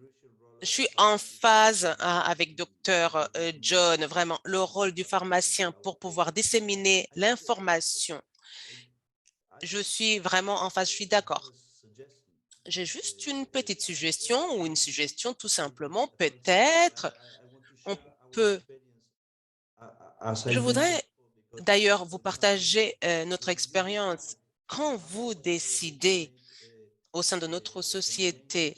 suis en phase avec Dr. John, vraiment, le rôle du pharmacien pour pouvoir disséminer l'information. Je suis vraiment en phase, je suis d'accord. J'ai juste une petite suggestion ou une suggestion tout simplement, peut-être on peut, je voudrais d'ailleurs vous partager notre expérience. Quand vous décidez au sein de notre société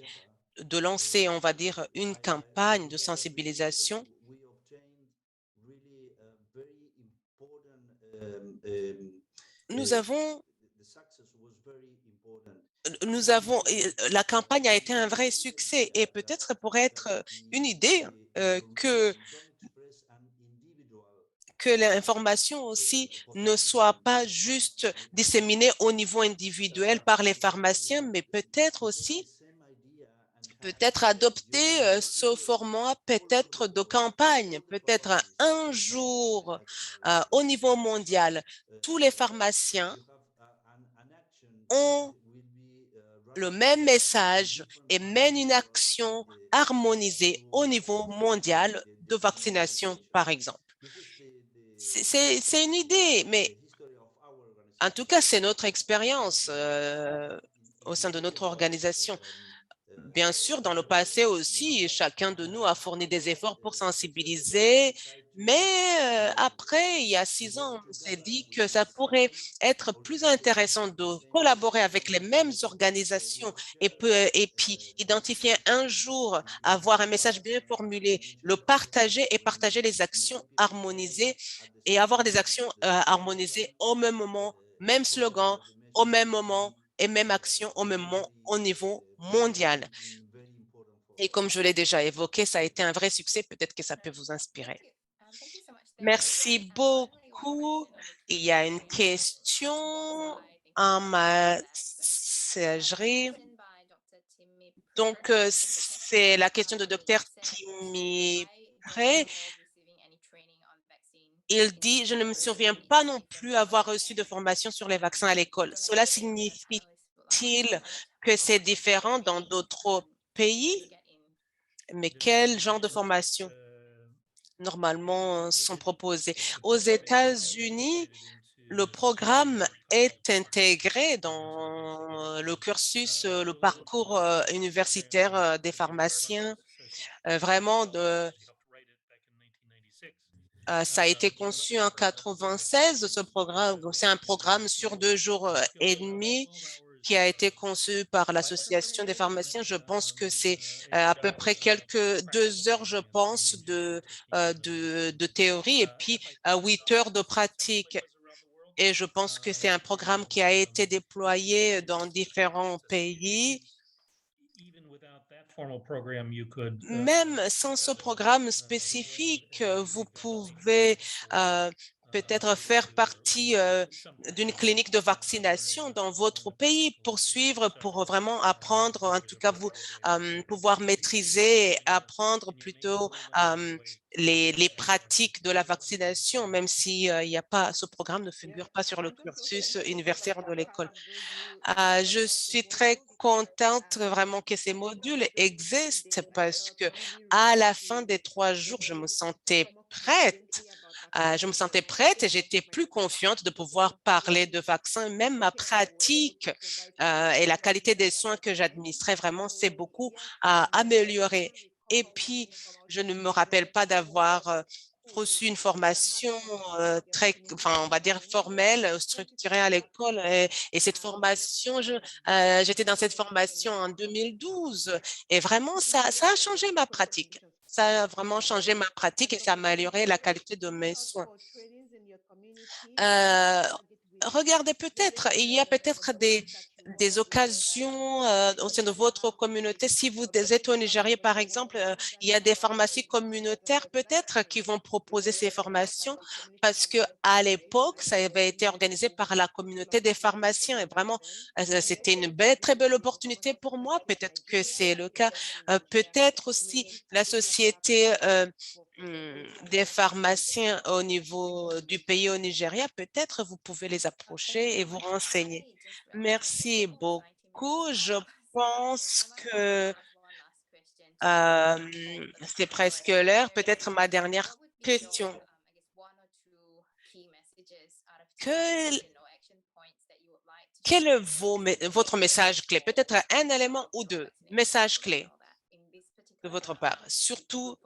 de lancer, on va dire, une campagne de sensibilisation, nous avons, la campagne a été un vrai succès et peut-être ça pourrait être une idée que l'information aussi ne soit pas juste disséminée au niveau individuel par les pharmaciens, mais peut-être aussi adopter ce format peut-être de campagne, peut-être un jour au niveau mondial. Tous les pharmaciens ont le même message et mènent une action harmonisée au niveau mondial de vaccination, par exemple. C'est une idée, mais en tout cas, c'est notre expérience au sein de notre organisation. Bien sûr, dans le passé aussi, chacun de nous a fourni des efforts pour sensibiliser, mais après, il y a 6 ans, on s'est dit que ça pourrait être plus intéressant de collaborer avec les mêmes organisations et puis identifier un jour, avoir un message bien formulé, le partager et partager les actions harmonisées et avoir des actions harmonisées au même moment, même slogan, au même moment et même action au même moment au niveau mondial. Et comme je l'ai déjà évoqué, ça a été un vrai succès. Peut-être que ça peut vous inspirer. Merci beaucoup. Il y a une question en messagerie. Donc, c'est la question de Dr. Timmy Pré. Il dit, je ne me souviens pas non plus avoir reçu de formation sur les vaccins à l'école. Cela signifie-t-il que c'est différent dans d'autres pays? Mais quel genre de formation normalement sont proposées? Aux États-Unis, le programme est intégré dans le cursus, le parcours universitaire des pharmaciens, vraiment Ça a été conçu en 96, ce programme. C'est un programme sur 2 jours et demi qui a été conçu par l'Association des pharmaciens. Je pense que c'est à peu près 2 heures, je pense, de théorie et puis 8 heures de pratique. Et je pense que c'est un programme qui a été déployé dans différents pays. Même sans ce programme spécifique, vous pouvez peut-être faire partie d'une clinique de vaccination dans votre pays pour suivre, pour vraiment apprendre, en tout cas vous pouvoir maîtriser et apprendre plutôt les pratiques de la vaccination, même si il n'y a pas, ce programme ne figure pas sur le cursus universitaire de l'école. Je suis très contente vraiment que ces modules existent parce que à la fin des 3 jours, je me sentais prête. Et j'étais plus confiante de pouvoir parler de vaccins. Même ma pratique et la qualité des soins que j'administrais vraiment s'est beaucoup améliorée. Et puis, je ne me rappelle pas d'avoir reçu une formation on va dire formelle, structurée à l'école. Et cette formation, j'étais dans cette formation en 2012 et vraiment, ça a changé ma pratique. Ça a vraiment changé ma pratique et ça a amélioré la qualité de mes soins. Regardez peut-être, il y a peut-être des occasions au sein de votre communauté. Si vous êtes au Nigeria, par exemple, il y a des pharmacies communautaires peut-être qui vont proposer ces formations parce que à l'époque, ça avait été organisé par la communauté des pharmaciens et vraiment, c'était une très belle opportunité pour moi. Peut-être que c'est le cas. Peut-être aussi la société des pharmaciens au niveau du pays au Nigeria, peut-être vous pouvez les approcher et vous renseigner. Merci beaucoup. Je pense que c'est presque l'heure. Peut-être ma dernière question. Quel est votre message clé? Peut-être un élément ou deux messages clés de votre part, surtout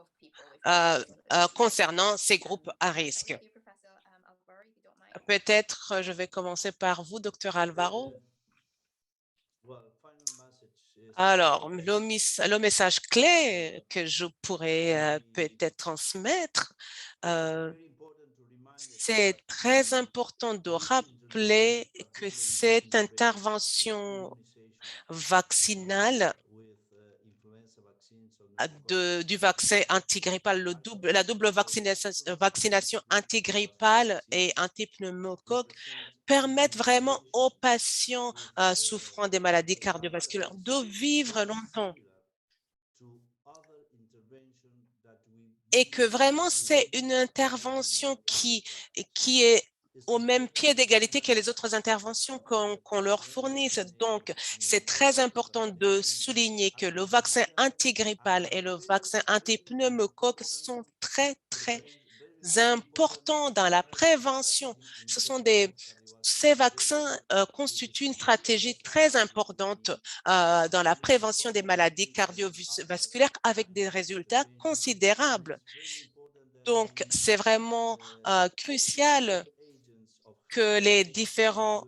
concernant ces groupes à risque. Peut-être je vais commencer par vous, Dr. Alvaro. Alors, le message clé que je pourrais peut-être transmettre, c'est très important de rappeler que cette intervention vaccinale du vaccin antigrippal, la double vaccination antigrippale et antipneumocoque permettent vraiment aux patients souffrant des maladies cardiovasculaires de vivre longtemps. Et que vraiment, c'est une intervention qui est au même pied d'égalité que les autres interventions qu'on leur fournisse. Donc, c'est très important de souligner que le vaccin antigrippal et le vaccin antipneumocoque sont très, très importants dans la prévention. Ces vaccins constituent une stratégie très importante dans la prévention des maladies cardiovasculaires avec des résultats considérables. Donc, c'est vraiment crucial que les différentes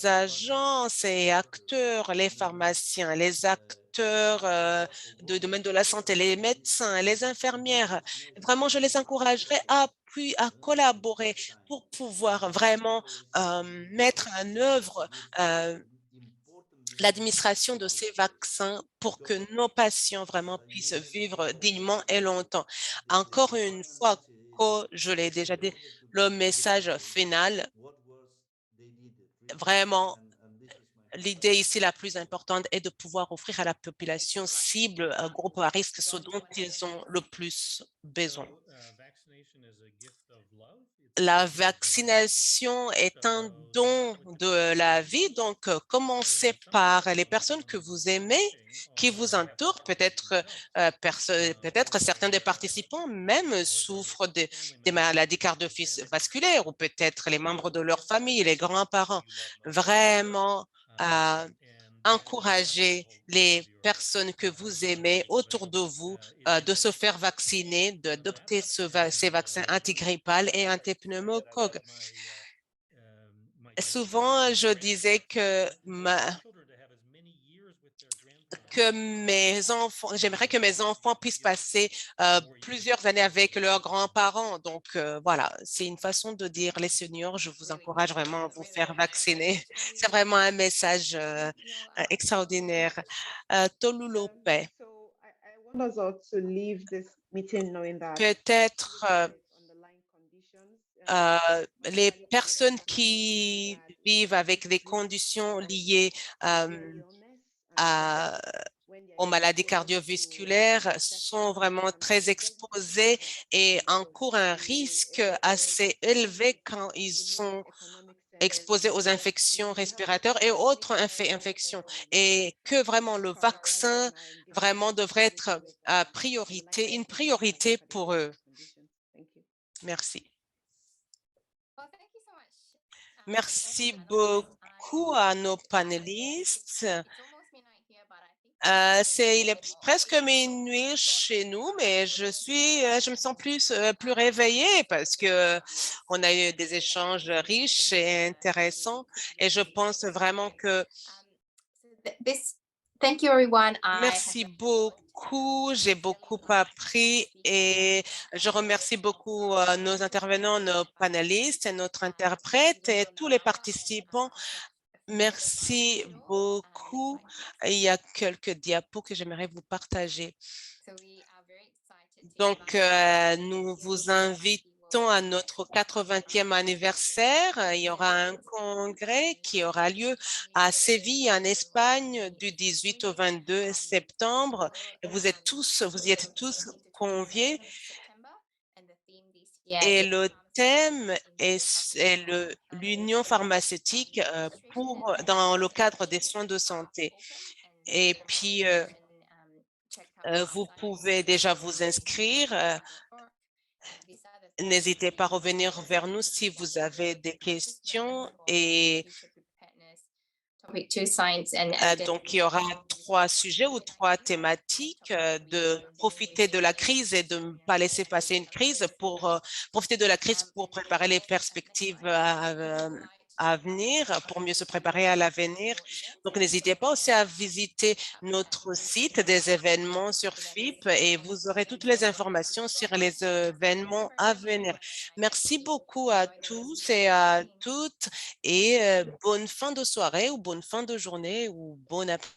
agences et acteurs, les pharmaciens, les acteurs du domaine de la santé, les médecins, les infirmières, vraiment, je les encouragerai à collaborer pour pouvoir vraiment mettre en œuvre l'administration de ces vaccins pour que nos patients vraiment puissent vivre dignement et longtemps. Encore une fois, comme je l'ai déjà dit, le message final, vraiment, l'idée ici la plus importante est de pouvoir offrir à la population cible, un groupe à risque, ce dont ils ont le plus besoin. La vaccination est un don de la vie, donc commencez par les personnes que vous aimez, qui vous entourent. Peut-être certains des participants même souffrent des maladies cardiovasculaires ou peut-être les membres de leur famille, les grands-parents. Vraiment, encourager les personnes que vous aimez autour de vous de se faire vacciner, d'adopter ces vaccins antigrippales et antipneumocoques. Souvent, je disais que mes enfants, j'aimerais que mes enfants puissent passer plusieurs années avec leurs grands-parents. Donc, voilà, c'est une façon de dire les seniors, je vous encourage vraiment à vous faire vacciner. C'est vraiment un message extraordinaire. Tolu Lopez, I want us all to leave this meeting knowing that peut-être underlying conditions, les personnes qui vivent avec des conditions liées aux maladies cardiovasculaires sont vraiment très exposées et encourent un risque assez élevé quand ils sont exposés aux infections respiratoires et autres infections, et que vraiment le vaccin vraiment devrait être une priorité pour eux. Merci. Merci beaucoup à nos panélistes. Il est presque minuit chez nous, mais je me sens plus réveillée parce que on a eu des échanges riches et intéressants, et je pense vraiment que Thank you, everyone. merci beaucoup, j'ai beaucoup appris et je remercie beaucoup nos intervenants, nos panélistes et notre interprète et tous les participants. Merci beaucoup. Il y a quelques diapos que j'aimerais vous partager. Donc, nous vous invitons à notre 80e anniversaire. Il y aura un congrès qui aura lieu à Séville, en Espagne, du 18 au 22 septembre. Vous y êtes tous conviés. Et le thème est l'union pharmaceutique dans le cadre des soins de santé. Et puis, vous pouvez déjà vous inscrire. N'hésitez pas à revenir vers nous si vous avez des questions. Et donc, il y aura 3 sujets ou 3 thématiques, de profiter de la crise et de ne pas laisser passer une crise, pour profiter de la crise pour préparer les perspectives à venir, pour mieux se préparer à l'avenir. Donc, n'hésitez pas aussi à visiter notre site des événements sur FIP et vous aurez toutes les informations sur les événements à venir. Merci beaucoup à tous et à toutes, et bonne fin de soirée ou bonne fin de journée ou bon après-midi.